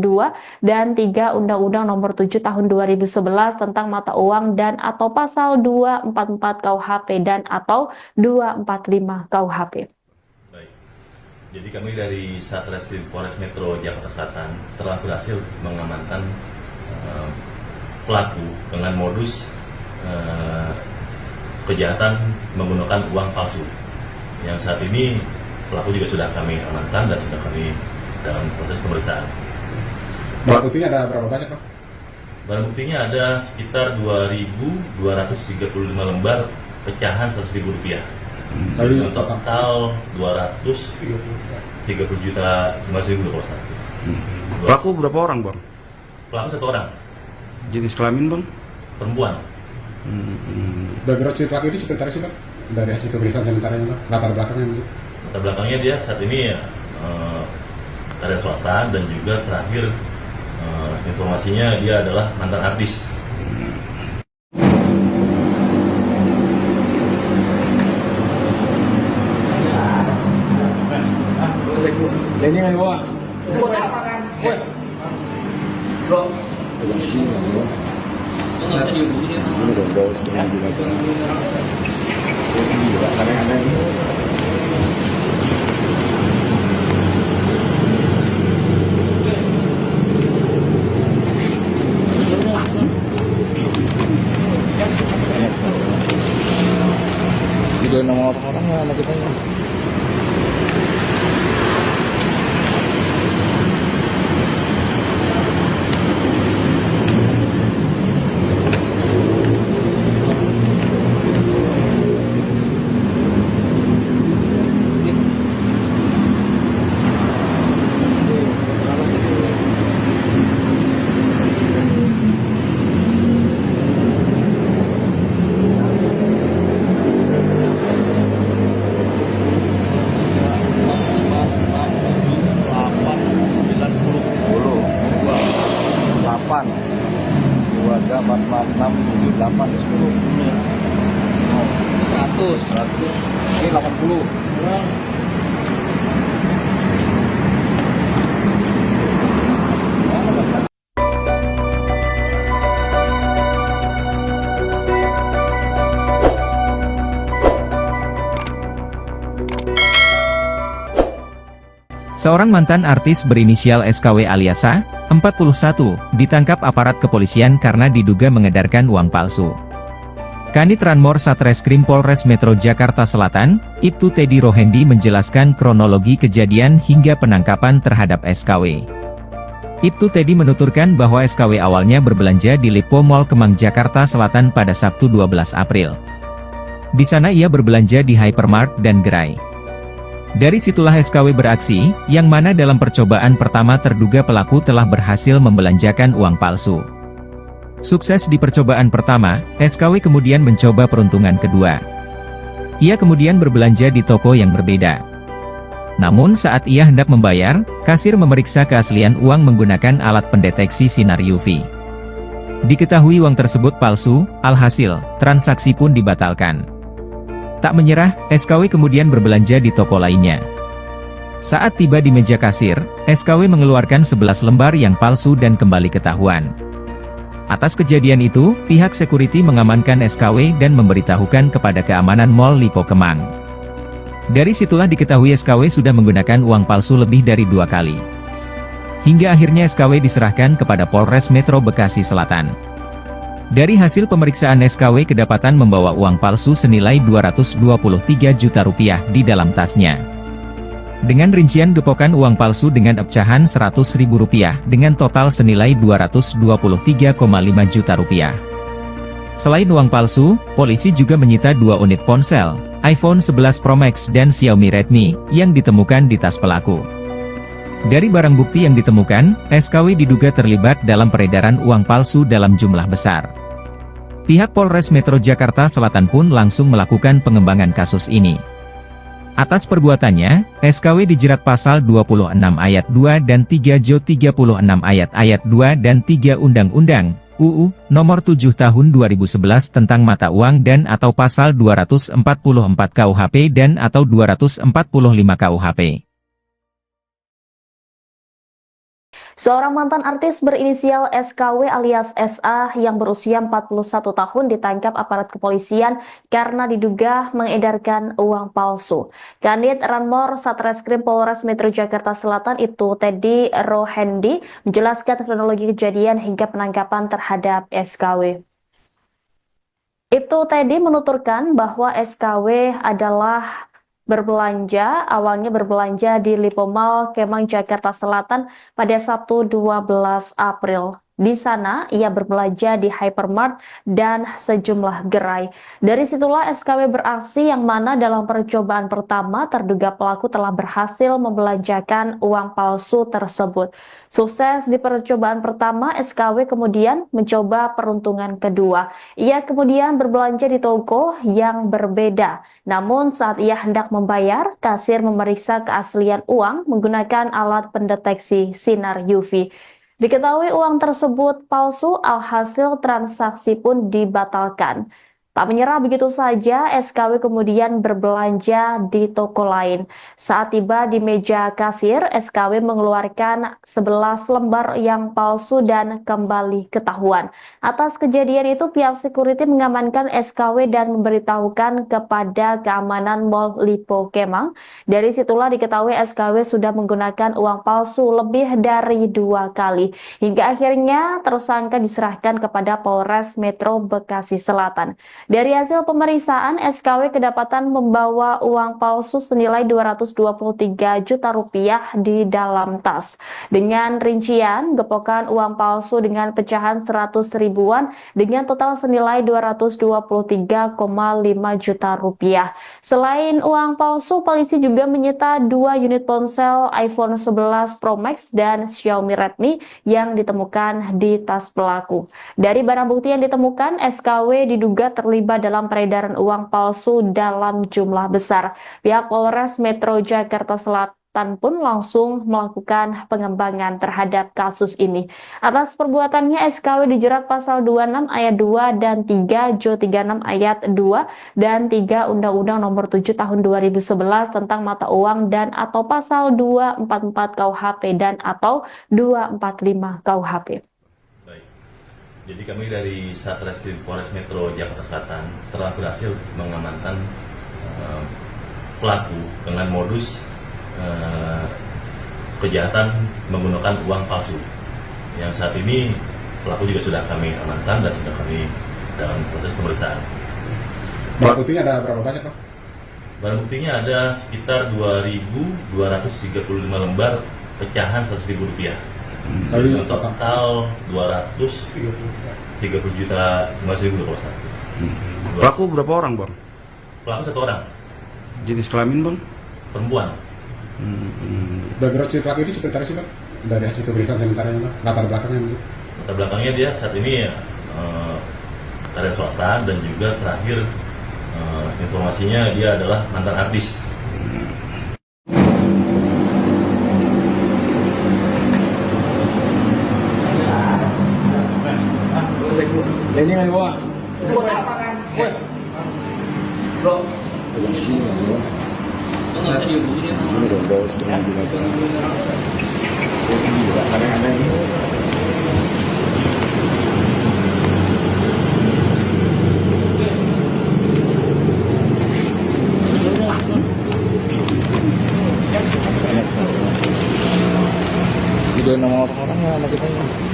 dan 3 Undang-Undang Nomor 7 Tahun 2011 tentang mata uang dan atau pasal 244 KUHP dan atau 245 KUHP. Jadi kami dari Satreskrim Polres Metro Jakarta Selatan telah berhasil mengamankan pelaku dengan modus kejahatan menggunakan uang palsu. Yang saat ini pelaku juga sudah kami amankan dan sudah kami dalam proses pemeriksaan. Barang buktinya ada berapa banyak, Pak? Barang buktinya ada sekitar 2.235 lembar pecahan Rp100.000. Total 230 juta 5.000 Pelaku berapa orang, Bang? Pelaku 1 orang. Jenis kelamin, Bang? perempuan. Background si pelaku ini sekretaris sih Pak, dari hasil pemeriksaan sementara ini Pak, latar belakangnya gitu. Latar belakangnya dia saat ini karya swasta dan juga terakhir informasinya dia adalah mantan artis. Jadi nggak bawa? Sini dong, bawa setengah binatang. Gila, karena video nama orang sama kita ini. Dua jam 46 78 10 100 ini 80. Seorang mantan artis berinisial SKW alias A, 41, ditangkap aparat kepolisian karena diduga mengedarkan uang palsu. Kanit Ranmor Satreskrim Polres Metro Jakarta Selatan, Ibtu Teddy Rohendi menjelaskan kronologi kejadian hingga penangkapan terhadap SKW. Ibtu Teddy menuturkan bahwa SKW awalnya berbelanja di Lipo Mall Kemang Jakarta Selatan pada Sabtu 12 April. Di sana ia berbelanja di Hypermart dan Gerai. Dari situlah SKW beraksi, yang mana dalam percobaan pertama terduga pelaku telah berhasil membelanjakan uang palsu. Sukses di percobaan pertama, SKW kemudian mencoba peruntungan kedua. Ia kemudian berbelanja di toko yang berbeda. Namun saat ia hendak membayar, kasir memeriksa keaslian uang menggunakan alat pendeteksi sinar UV. Diketahui uang tersebut palsu, alhasil, transaksi pun dibatalkan. Tak menyerah, SKW kemudian berbelanja di toko lainnya. Saat tiba di meja kasir, SKW mengeluarkan 11 lembar yang palsu dan kembali ketahuan. Atas kejadian itu, pihak security mengamankan SKW dan memberitahukan kepada keamanan Mall Lipo Kemang. Dari situlah diketahui SKW sudah menggunakan uang palsu lebih dari 2 kali. Hingga akhirnya SKW diserahkan kepada Polres Metro Bekasi Selatan. Dari hasil pemeriksaan SKW kedapatan membawa uang palsu senilai Rp223 juta di dalam tasnya. Dengan rincian gepokan uang palsu dengan pecahan Rp100.000 dengan total senilai Rp223,5 juta. Selain uang palsu, polisi juga menyita 2 unit ponsel, iPhone 11 Pro Max dan Xiaomi Redmi, yang ditemukan di tas pelaku. Dari barang bukti yang ditemukan, SKW diduga terlibat dalam peredaran uang palsu dalam jumlah besar. Pihak Polres Metro Jakarta Selatan pun langsung melakukan pengembangan kasus ini. Atas perbuatannya, SKW dijerat pasal 26 ayat 2 dan 3 Jo 36 ayat 2 dan 3 Undang-Undang UU Nomor 7 Tahun 2011 tentang mata uang dan atau pasal 244 KUHP dan atau 245 KUHP. Seorang mantan artis berinisial SKW alias SA yang berusia 41 tahun ditangkap aparat kepolisian karena diduga mengedarkan uang palsu. Kanit Ranmor Satreskrim Polres Metro Jakarta Selatan Ibtu Teddy Rohendi menjelaskan kronologi kejadian hingga penangkapan terhadap SKW. Ibtu Teddy menuturkan bahwa SKW adalah awalnya berbelanja di Lipo Mall Kemang Jakarta Selatan pada Sabtu 12 April. Di sana, ia berbelanja di hypermart dan sejumlah gerai. Dari situlah SKW beraksi yang mana dalam percobaan pertama terduga pelaku telah berhasil membelanjakan uang palsu tersebut. Sukses di percobaan pertama, SKW kemudian mencoba peruntungan kedua. Ia kemudian berbelanja di toko yang berbeda. Namun saat ia hendak membayar, kasir memeriksa keaslian uang menggunakan alat pendeteksi sinar UV. Diketahui uang tersebut palsu, alhasil transaksi pun dibatalkan. Tak menyerah begitu saja, SKW kemudian berbelanja di toko lain. Saat tiba di meja kasir, SKW mengeluarkan 11 lembar yang palsu dan kembali ketahuan. Atas kejadian itu, pihak security mengamankan SKW dan memberitahukan kepada keamanan Mall Lipo Kemang. Dari situlah diketahui SKW sudah menggunakan uang palsu lebih dari 2 kali. Hingga akhirnya tersangka diserahkan kepada Polres Metro Bekasi Selatan. Dari hasil pemeriksaan, SKW kedapatan membawa uang palsu senilai Rp223 juta di dalam tas. Dengan rincian, gepokan uang palsu dengan pecahan 100 ribuan dengan total senilai Rp223,5 juta. Selain uang palsu, polisi juga menyita 2 unit ponsel iPhone 11 Pro Max dan Xiaomi Redmi yang ditemukan di tas pelaku. Dari barang bukti yang ditemukan, SKW diduga terlibat dalam peredaran uang palsu dalam jumlah besar. Pihak Polres Metro Jakarta Selatan pun langsung melakukan pengembangan terhadap kasus ini. Atas perbuatannya, SKW dijerat pasal 26 ayat 2 dan 3 Jo 36 ayat 2 dan 3 Undang-Undang Nomor 7 Tahun 2011 tentang mata uang dan atau pasal 244 KUHP dan atau 245 KUHP. Jadi kami dari Satreskrim Polres Metro Jakarta Selatan telah berhasil mengamankan pelaku dengan modus kejahatan menggunakan uang palsu. Yang saat ini pelaku juga sudah kami amankan dan sudah kami dalam proses pemeriksaan. Barang buktinya ada berapa banyak, Pak? Barang buktinya ada sekitar 2.235 lembar pecahan Rp100.000. Total 230 juta 5.000 Pak. Pelaku berapa orang, Bang? Pelaku 1 orang. Jenis kelamin, Bang? Perempuan. Background si pelaku ini seperti apa sih, Pak? Dari hasil pemeriksaan sementara, Pak? Latar belakangnya mungkin? Latar belakangnya dia saat ini karya swasta dan juga terakhir informasinya dia adalah mantan artis. Ini nggak bawa? Bro, di sini nggak bawa? Di sini dong, bawa sebenarnya di mana? Ini juga kadang-kadang ini. Video nama orang sama kita ini.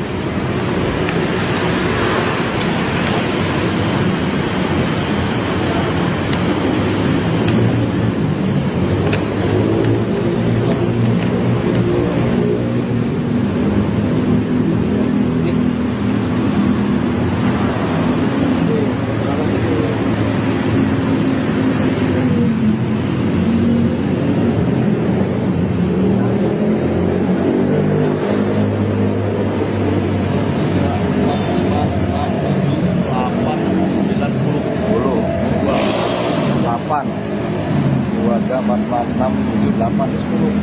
Keluarga 446 78 10.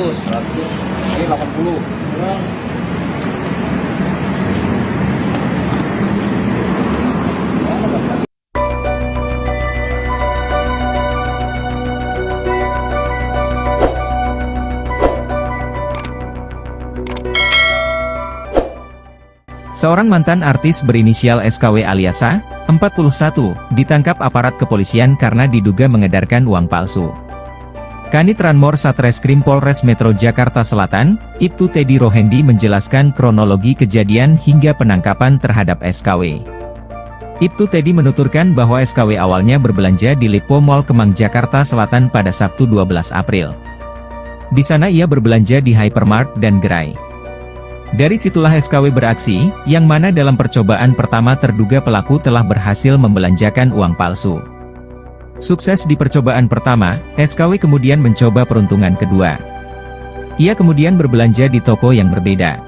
100 ini 80. Seorang mantan artis berinisial SKW alias A, 41, ditangkap aparat kepolisian karena diduga mengedarkan uang palsu. Kanit Ranmor Satreskrim Polres Metro Jakarta Selatan, Ibtu Teddy Rohendi menjelaskan kronologi kejadian hingga penangkapan terhadap SKW. Ibtu Teddy menuturkan bahwa SKW awalnya berbelanja di Lipo Mall Kemang Jakarta Selatan pada Sabtu 12 April. Di sana ia berbelanja di hypermart dan gerai. Dari situlah SKW beraksi, yang mana dalam percobaan pertama terduga pelaku telah berhasil membelanjakan uang palsu. Sukses di percobaan pertama, SKW kemudian mencoba peruntungan kedua. Ia kemudian berbelanja di toko yang berbeda.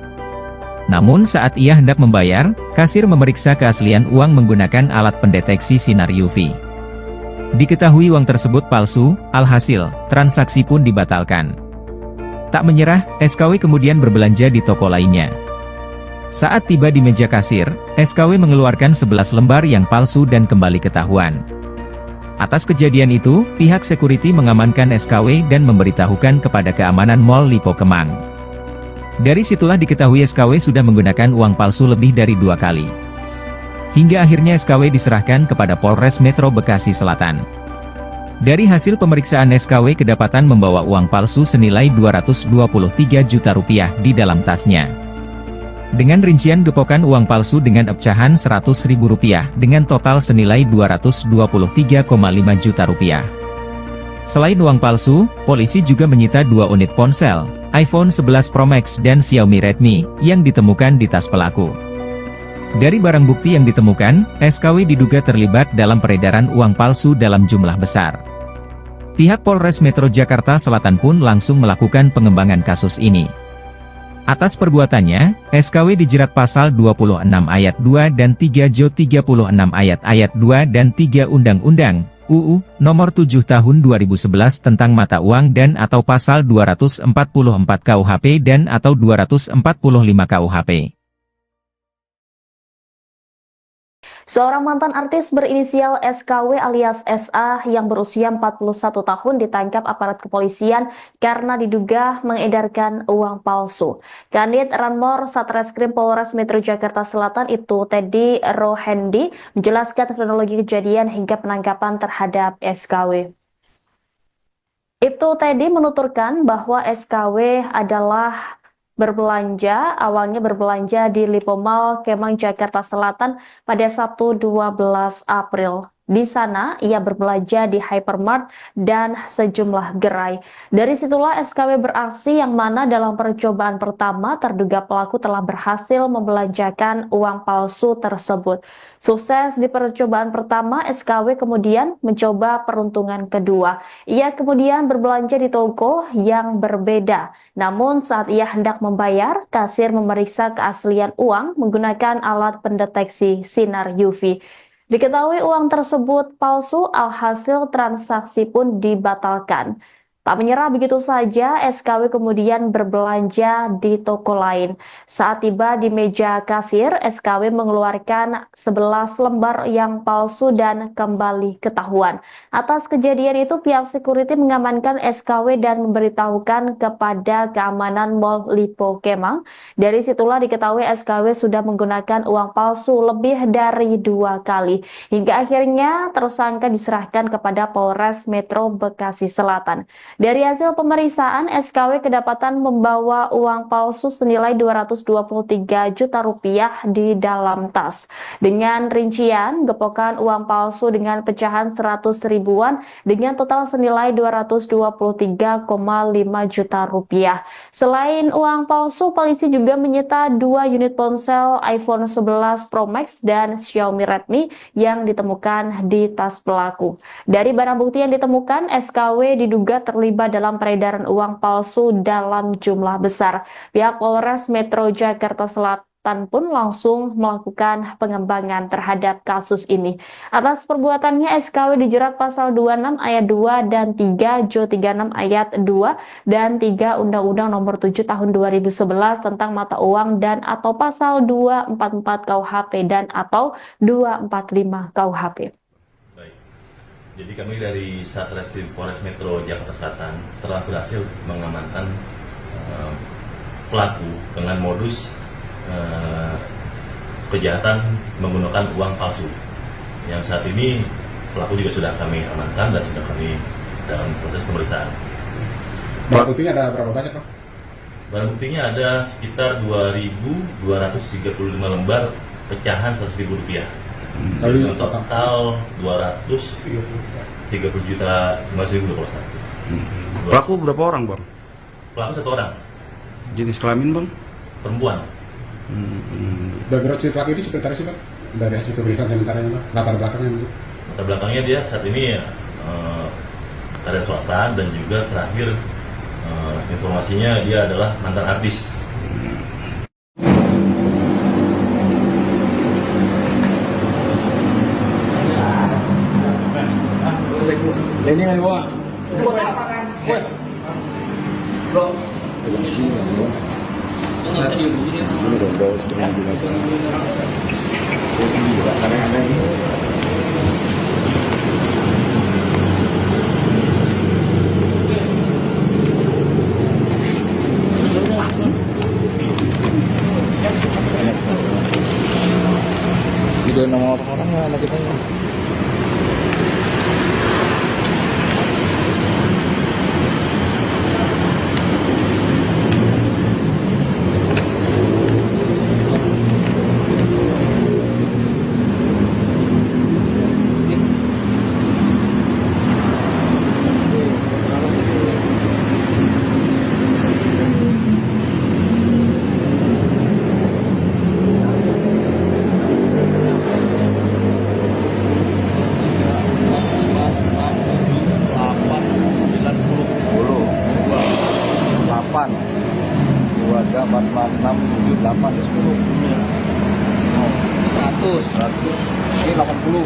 Namun saat ia hendak membayar, kasir memeriksa keaslian uang menggunakan alat pendeteksi sinar UV. Diketahui uang tersebut palsu, alhasil, transaksi pun dibatalkan. Tak menyerah, SKW kemudian berbelanja di toko lainnya. Saat tiba di meja kasir, SKW mengeluarkan 11 lembar yang palsu dan kembali ketahuan. Atas kejadian itu, pihak security mengamankan SKW dan memberitahukan kepada keamanan Mall Lipo Kemang. Dari situlah diketahui SKW sudah menggunakan uang palsu lebih dari 2 kali. Hingga akhirnya SKW diserahkan kepada Polres Metro Bekasi Selatan. Dari hasil pemeriksaan SKW kedapatan membawa uang palsu senilai Rp223 juta di dalam tasnya. Dengan rincian gepokan uang palsu dengan pecahan Rp100.000 dengan total senilai Rp223,5 juta. Selain uang palsu, polisi juga menyita 2 unit ponsel, iPhone 11 Pro Max dan Xiaomi Redmi, yang ditemukan di tas pelaku. Dari barang bukti yang ditemukan, SKW diduga terlibat dalam peredaran uang palsu dalam jumlah besar. Pihak Polres Metro Jakarta Selatan pun langsung melakukan pengembangan kasus ini. Atas perbuatannya, SKW dijerat pasal 26 ayat 2 dan 3 Jo 36 ayat 2 dan 3 Undang-Undang UU Nomor 7 Tahun 2011 tentang mata uang dan atau pasal 244 KUHP dan atau 245 KUHP. Seorang mantan artis berinisial SKW alias SA yang berusia 41 tahun ditangkap aparat kepolisian karena diduga mengedarkan uang palsu. Kanit Ranmor Satreskrim Polres Metro Jakarta Selatan itu Teddy Rohendi menjelaskan kronologi kejadian hingga penangkapan terhadap SKW. Itu Teddy menuturkan bahwa SKW adalah awalnya berbelanja di Lipo Mall Kemang Jakarta Selatan pada Sabtu 12 April. Di sana, ia berbelanja di hypermart dan sejumlah gerai. Dari situlah SKW beraksi yang mana dalam percobaan pertama terduga pelaku telah berhasil membelanjakan uang palsu tersebut. Sukses di percobaan pertama, SKW kemudian mencoba peruntungan kedua. Ia kemudian berbelanja di toko yang berbeda. Namun saat ia hendak membayar, kasir memeriksa keaslian uang menggunakan alat pendeteksi sinar UV. Diketahui uang tersebut palsu, alhasil transaksi pun dibatalkan. Tak menyerah begitu saja, SKW kemudian berbelanja di toko lain. Saat tiba di meja kasir, SKW mengeluarkan 11 lembar yang palsu dan kembali ketahuan. Atas kejadian itu, pihak security mengamankan SKW dan memberitahukan kepada keamanan Mall Lipo Kemang. Dari situlah diketahui SKW sudah menggunakan uang palsu lebih dari 2 kali. Hingga akhirnya tersangka diserahkan kepada Polres Metro Bekasi Selatan. Dari hasil pemeriksaan, SKW kedapatan membawa uang palsu senilai Rp223 juta di dalam tas. Dengan rincian, gepokan uang palsu dengan pecahan 100 ribuan dengan total senilai Rp223,5 juta. Selain uang palsu, polisi juga menyita 2 unit ponsel iPhone 11 Pro Max dan Xiaomi Redmi yang ditemukan di tas pelaku. Dari barang bukti yang ditemukan, SKW diduga terlibat dalam peredaran uang palsu dalam jumlah besar. Pihak Polres Metro Jakarta Selatan pun langsung melakukan pengembangan terhadap kasus ini. Atas perbuatannya, SKW dijerat pasal 26 ayat 2 dan 3 Jo 36 ayat 2 dan 3 Undang-Undang Nomor 7 Tahun 2011 tentang mata uang dan atau pasal 244 KUHP dan atau 245 KUHP. Jadi kami dari Satreskrim Polres Metro Jakarta Selatan telah berhasil mengamankan pelaku dengan modus kejahatan menggunakan uang palsu. Yang saat ini pelaku juga sudah kami amankan dan sudah kami dalam proses pemeriksaan. Barang buktinya ada berapa banyak, Pak? Barang buktinya ada sekitar 2.235 lembar pecahan Rp100.000. Total 230 juta 5.000 Pelaku berapa orang, Bang? Pelaku 1 orang. Jenis kelamin, Bang? Perempuan. Background si pelaku ini seperti apa sih Pak? Dari hasil pemeriksaan sementaranya Pak, latar belakangnya untuk Latar belakangnya dia saat ini karya swasta dan juga terakhir informasinya dia adalah mantan artis. Ini kan gua. Bro, di sini kan gua. Di sini dong, bawa setengah binatang. Ini juga aneh-aneh. Video nama orang sama kita ya. Dua jam 46 78 10 100 ini 80.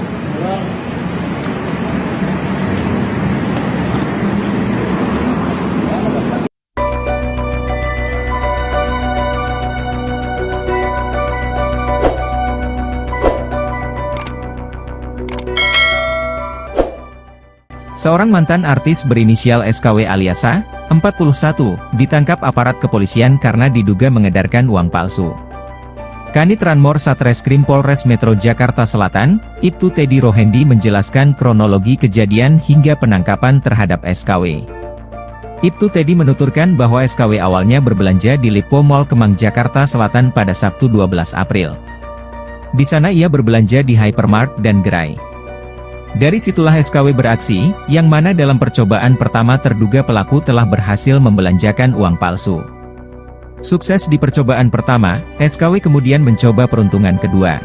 Seorang mantan artis berinisial SKW alias A, 41, ditangkap aparat kepolisian karena diduga mengedarkan uang palsu. Kanit Ranmor Satreskrim Polres Metro Jakarta Selatan, Ibtu Teddy Rohendi menjelaskan kronologi kejadian hingga penangkapan terhadap SKW. Ibtu Teddy menuturkan bahwa SKW awalnya berbelanja di Lipo Mall Kemang Jakarta Selatan pada Sabtu 12 April. Di sana ia berbelanja di Hypermart dan Gerai. Dari situlah SKW beraksi, yang mana dalam percobaan pertama terduga pelaku telah berhasil membelanjakan uang palsu. Sukses di percobaan pertama, SKW kemudian mencoba peruntungan kedua.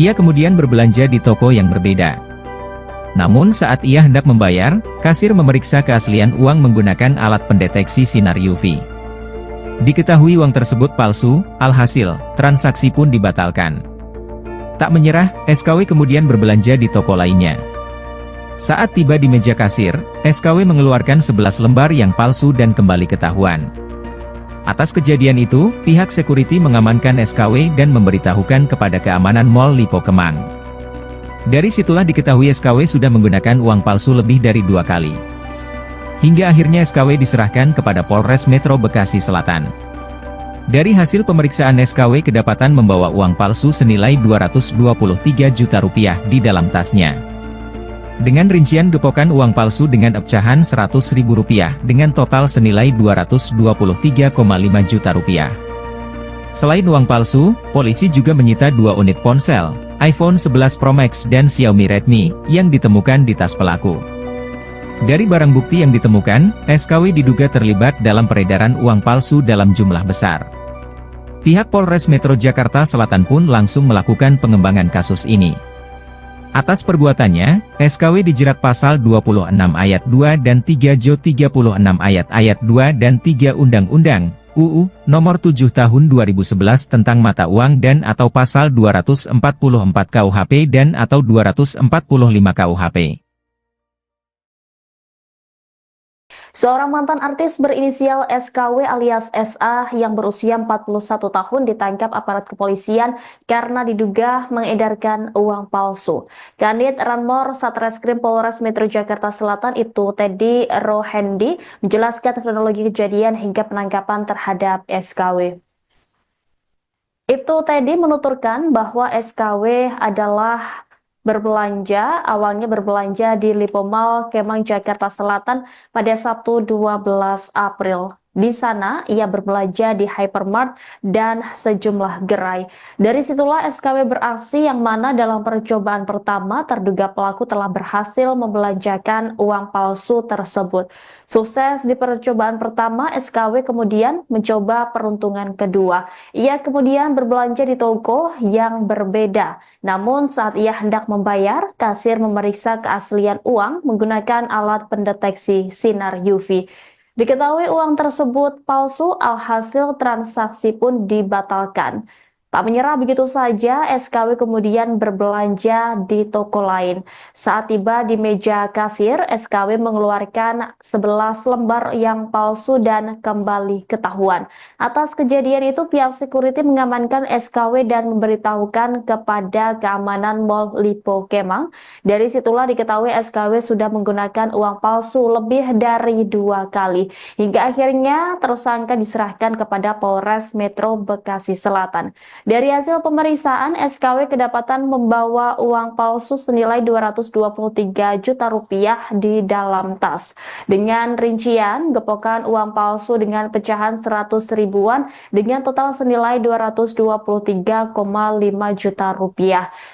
Ia kemudian berbelanja di toko yang berbeda. Namun saat ia hendak membayar, kasir memeriksa keaslian uang menggunakan alat pendeteksi sinar UV. Diketahui uang tersebut palsu, alhasil, transaksi pun dibatalkan. Tak menyerah, SKW kemudian berbelanja di toko lainnya. Saat tiba di meja kasir, SKW mengeluarkan 11 lembar yang palsu dan kembali ketahuan. Atas kejadian itu, pihak security mengamankan SKW dan memberitahukan kepada keamanan Mall Lipo Kemang. Dari situlah diketahui SKW sudah menggunakan uang palsu lebih dari 2 kali. Hingga akhirnya SKW diserahkan kepada Polres Metro Bekasi Selatan. Dari hasil pemeriksaan SKW kedapatan membawa uang palsu senilai Rp223 juta di dalam tasnya. Dengan rincian gepokan uang palsu dengan pecahan Rp100.000 dengan total senilai Rp223,5 juta. Selain uang palsu, polisi juga menyita 2 unit ponsel, iPhone 11 Pro Max dan Xiaomi Redmi, yang ditemukan di tas pelaku. Dari barang bukti yang ditemukan, SKW diduga terlibat dalam peredaran uang palsu dalam jumlah besar. Pihak Polres Metro Jakarta Selatan pun langsung melakukan pengembangan kasus ini. Atas perbuatannya, SKW dijerat pasal 26 ayat 2 dan 3 Jo 36 ayat 2 dan 3 Undang-Undang UU Nomor 7 Tahun 2011 tentang mata uang dan atau pasal 244 KUHP dan atau 245 KUHP. Seorang mantan artis berinisial SKW alias SA yang berusia 41 tahun ditangkap aparat kepolisian karena diduga mengedarkan uang palsu. Kanit Ranmor Satreskrim Polres Metro Jakarta Selatan Ibtu Teddy Rohendi menjelaskan kronologi kejadian hingga penangkapan terhadap SKW. Ibtu Teddy menuturkan bahwa SKW awalnya berbelanja di Lipo Mall Kemang Jakarta Selatan pada Sabtu 12 April. Di sana, ia berbelanja di hypermart dan sejumlah gerai. Dari situlah SKW beraksi yang mana dalam percobaan pertama terduga pelaku telah berhasil membelanjakan uang palsu tersebut. Sukses di percobaan pertama, SKW kemudian mencoba peruntungan kedua. Ia kemudian berbelanja di toko yang berbeda. Namun saat ia hendak membayar, kasir memeriksa keaslian uang menggunakan alat pendeteksi sinar UV. Diketahui uang tersebut palsu, alhasil transaksi pun dibatalkan. Tak menyerah begitu saja, SKW kemudian berbelanja di toko lain. Saat tiba di meja kasir, SKW mengeluarkan 11 lembar yang palsu dan kembali ketahuan. Atas kejadian itu, pihak security mengamankan SKW dan memberitahukan kepada keamanan Mall Lipo Kemang. Dari situlah diketahui SKW sudah menggunakan uang palsu lebih dari 2 kali. Hingga akhirnya tersangka diserahkan kepada Polres Metro Bekasi Selatan. Dari hasil pemeriksaan, SKW kedapatan membawa uang palsu senilai Rp223 juta di dalam tas. Dengan rincian, gepokan uang palsu dengan pecahan 100 ribuan dengan total senilai Rp223,5 juta.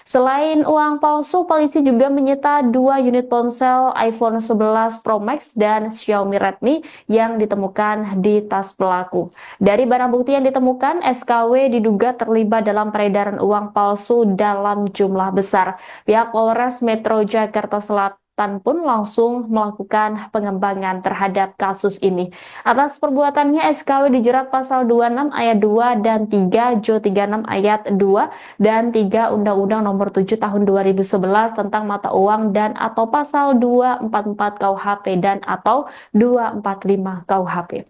Selain uang palsu, polisi juga menyita 2 unit ponsel iPhone 11 Pro Max dan Xiaomi Redmi yang ditemukan di tas pelaku. Dari barang bukti yang ditemukan, SKW diduga terlibat dalam peredaran uang palsu dalam jumlah besar. Pihak Polres Metro Jakarta Selatan pun langsung melakukan pengembangan terhadap kasus ini. Atas perbuatannya, SKW dijerat pasal 26 ayat 2 dan 3 Jo 36 ayat 2 dan 3 Undang-Undang Nomor 7 Tahun 2011 tentang mata uang dan atau pasal 244 KUHP dan atau 245 KUHP.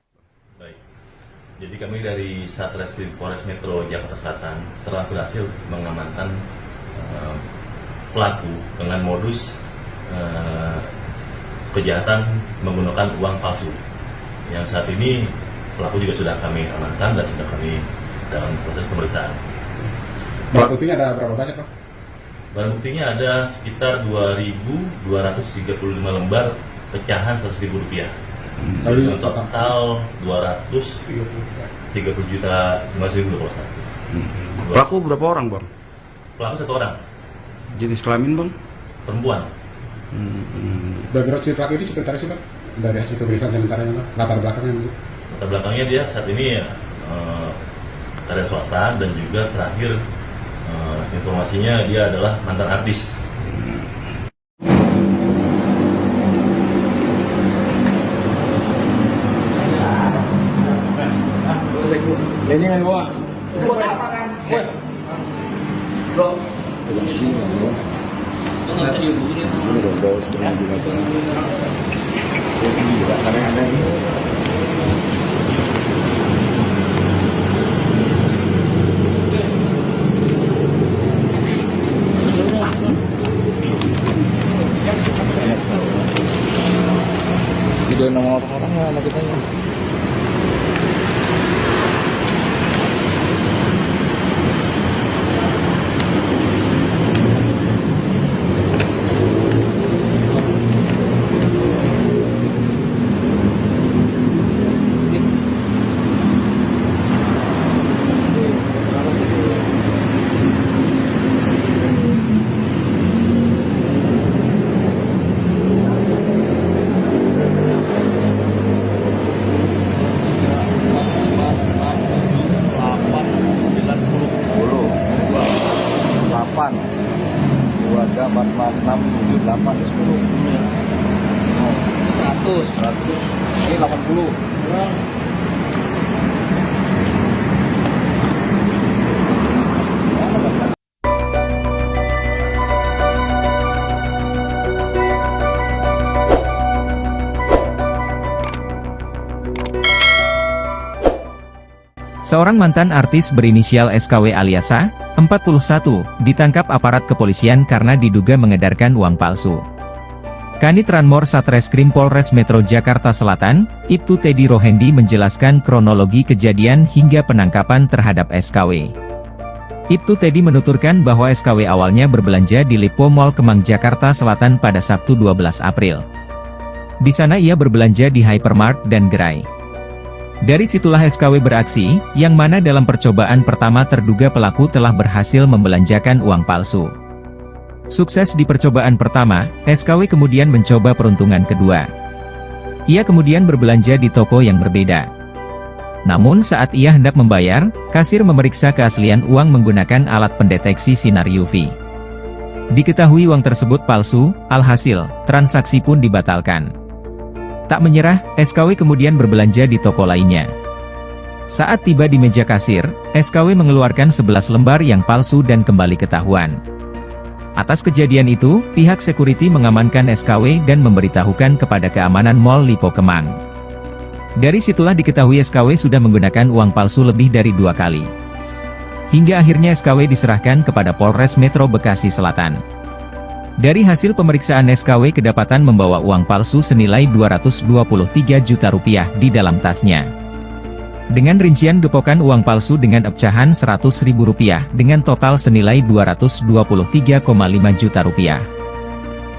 Jadi kami dari Satreskrim Polres Metro Jakarta Selatan telah berhasil mengamankan pelaku dengan modus kejahatan menggunakan uang palsu. Yang saat ini pelaku juga sudah kami amankan dan sudah kami dalam proses pemeriksaan. Barang buktinya ada berapa banyak, Pak? Barang buktinya ada sekitar 2.235 lembar pecahan Rp100.000. Total 230 juta 5.000 Pak. Pelaku berapa orang, Bang? Pelaku 1 orang. Jenis kelamin, Bang? Perempuan. Background si pelaku ini seperti apa sih, Pak? Dari hasil pemeriksaan sementaranya, Pak? Latar belakangnya gitu. Latar belakangnya dia saat ini karya swasta dan juga terakhir informasinya dia adalah mantan artis. Ini kan gua. Gua apa kan? Bro. Di sini bro. Enggak tadi hubungin. Di sini bro, sebenarnya di mana? Ini juga kadang ada ini. Video nama orang sama kita. Ini 80. Seorang mantan artis berinisial SKW alias A, 41, ditangkap aparat kepolisian karena diduga mengedarkan uang palsu. Kanit Ranmor Satreskrim Polres Metro Jakarta Selatan, Ibtu Teddy Rohendi menjelaskan kronologi kejadian hingga penangkapan terhadap SKW. Ibtu Teddy menuturkan bahwa SKW awalnya berbelanja di Lipo Mall Kemang Jakarta Selatan pada Sabtu 12 April. Di sana ia berbelanja di hypermart dan gerai. Dari situlah SKW beraksi, yang mana dalam percobaan pertama terduga pelaku telah berhasil membelanjakan uang palsu. Sukses di percobaan pertama, SKW kemudian mencoba peruntungan kedua. Ia kemudian berbelanja di toko yang berbeda. Namun saat ia hendak membayar, kasir memeriksa keaslian uang menggunakan alat pendeteksi sinar UV. Diketahui uang tersebut palsu, alhasil, transaksi pun dibatalkan. Tak menyerah, SKW kemudian berbelanja di toko lainnya. Saat tiba di meja kasir, SKW mengeluarkan 11 lembar yang palsu dan kembali ketahuan. Atas kejadian itu, pihak security mengamankan SKW dan memberitahukan kepada keamanan Mall Lipo Kemang. Dari situlah diketahui SKW sudah menggunakan uang palsu lebih dari 2 kali. Hingga akhirnya SKW diserahkan kepada Polres Metro Bekasi Selatan. Dari hasil pemeriksaan SKW kedapatan membawa uang palsu senilai Rp223 juta di dalam tasnya. Dengan rincian gepokan uang palsu dengan pecahan Rp100.000 dengan total senilai Rp223,5 juta.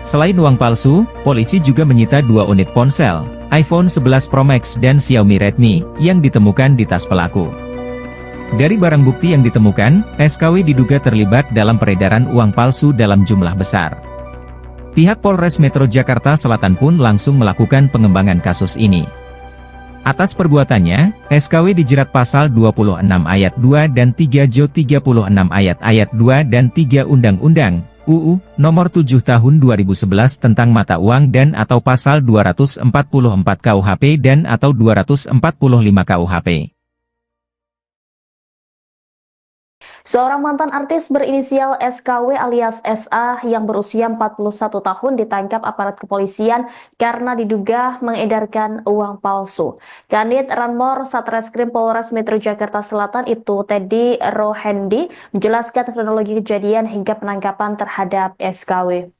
Selain uang palsu, polisi juga menyita 2 unit ponsel, iPhone 11 Pro Max dan Xiaomi Redmi, yang ditemukan di tas pelaku. Dari barang bukti yang ditemukan, SKW diduga terlibat dalam peredaran uang palsu dalam jumlah besar. Pihak Polres Metro Jakarta Selatan pun langsung melakukan pengembangan kasus ini. Atas perbuatannya, SKW dijerat pasal 26 ayat 2 dan 3 Jo 36 ayat 2 dan 3 Undang-Undang UU Nomor 7 Tahun 2011 tentang mata uang dan atau pasal 244 KUHP dan atau 245 KUHP. Seorang mantan artis berinisial SKW alias SA yang berusia 41 tahun ditangkap aparat kepolisian karena diduga mengedarkan uang palsu. Kanit Ranmor Satreskrim Polres Metro Jakarta Selatan itu Teddy Rohendi menjelaskan kronologi kejadian hingga penangkapan terhadap SKW.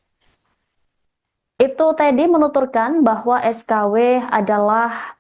Itu Teddy menuturkan bahwa SKW adalah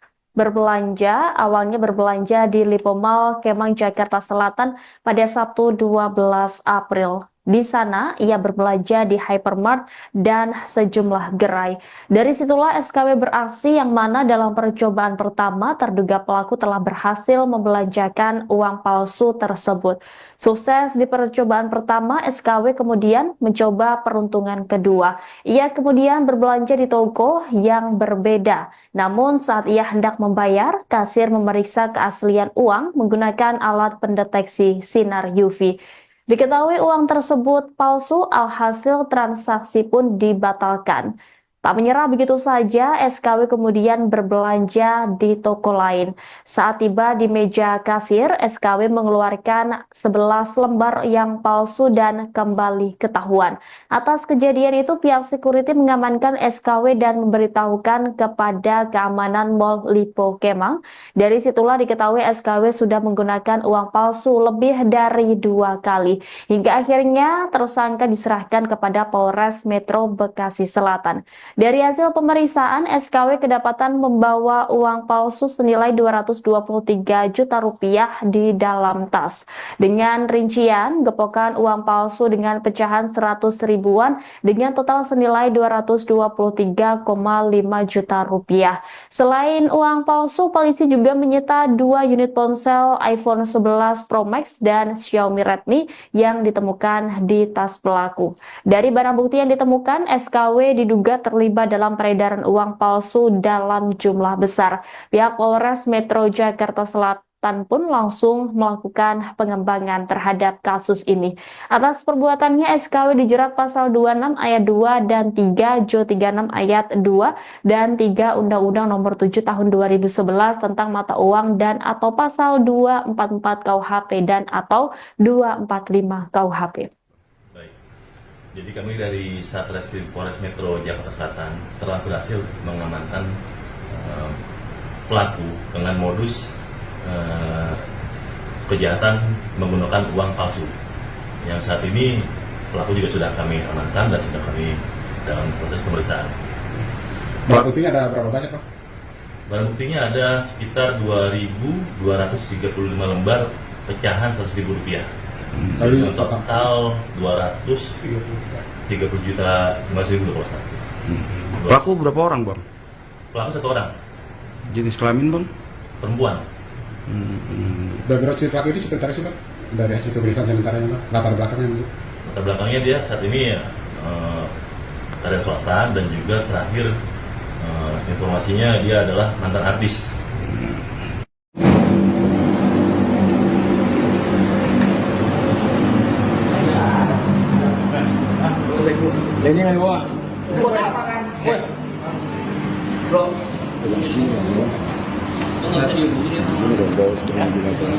awalnya berbelanja di Lipo Mall Kemang Jakarta Selatan pada Sabtu 12 April. Di sana, ia berbelanja di hypermart dan sejumlah gerai. Dari situlah SKW beraksi yang mana dalam percobaan pertama terduga pelaku telah berhasil membelanjakan uang palsu tersebut. Sukses di percobaan pertama, SKW kemudian mencoba peruntungan kedua. Ia kemudian berbelanja di toko yang berbeda. Namun saat ia hendak membayar, kasir memeriksa keaslian uang menggunakan alat pendeteksi sinar UV. Diketahui uang tersebut palsu, alhasil transaksi pun dibatalkan. Tak menyerah begitu saja, SKW kemudian berbelanja di toko lain. Saat tiba di meja kasir, SKW mengeluarkan 11 lembar yang palsu dan kembali ketahuan. Atas kejadian itu, pihak security mengamankan SKW dan memberitahukan kepada keamanan Mall Lipo Kemang. Dari situlah diketahui SKW sudah menggunakan uang palsu lebih dari 2 kali. Hingga akhirnya tersangka diserahkan kepada Polres Metro Bekasi Selatan. Dari hasil pemeriksaan, SKW kedapatan membawa uang palsu senilai Rp223 juta di dalam tas. Dengan rincian, gepokan uang palsu dengan pecahan 100 ribuan dengan total senilai Rp223,5 juta. Selain uang palsu, polisi juga menyita 2 unit ponsel iPhone 11 Pro Max dan Xiaomi Redmi yang ditemukan di tas pelaku. Dari barang bukti yang ditemukan, SKW diduga terlibat dalam peredaran uang palsu dalam jumlah besar. Pihak Polres Metro Jakarta Selatan pun langsung melakukan pengembangan terhadap kasus ini. Atas perbuatannya, SKW dijerat pasal 26 ayat 2 dan 3 Jo 36 ayat 2 dan 3 Undang-Undang Nomor 7 Tahun 2011 tentang mata uang dan atau pasal 244 KUHP dan atau 245 KUHP. Jadi kami dari Satreskrim Polres Metro Jakarta Selatan telah berhasil mengamankan pelaku dengan modus kejahatan menggunakan uang palsu. Yang saat ini pelaku juga sudah kami amankan dan sudah kami dalam proses pemeriksaan. Barang buktinya ada berapa banyak, Pak? Barang buktinya ada sekitar 2.235 lembar pecahan Rp100.000. Total 230 juta 5.000 dolar. Pelaku berapa orang, Bang? Pelaku 1 orang. Jenis kelamin, Bang? perempuan. Background si pelaku ini sekretaris sih Pak, dari hasil pemeriksaan sementara Pak, latar belakangnya Pak. Latar belakangnya dia saat ini karya swasta dan juga terakhir informasinya dia adalah mantan artis. Ini kan gua. Buat apa kan? Bro. Di sini kan gua. Sini dong, bawa setengah binatang.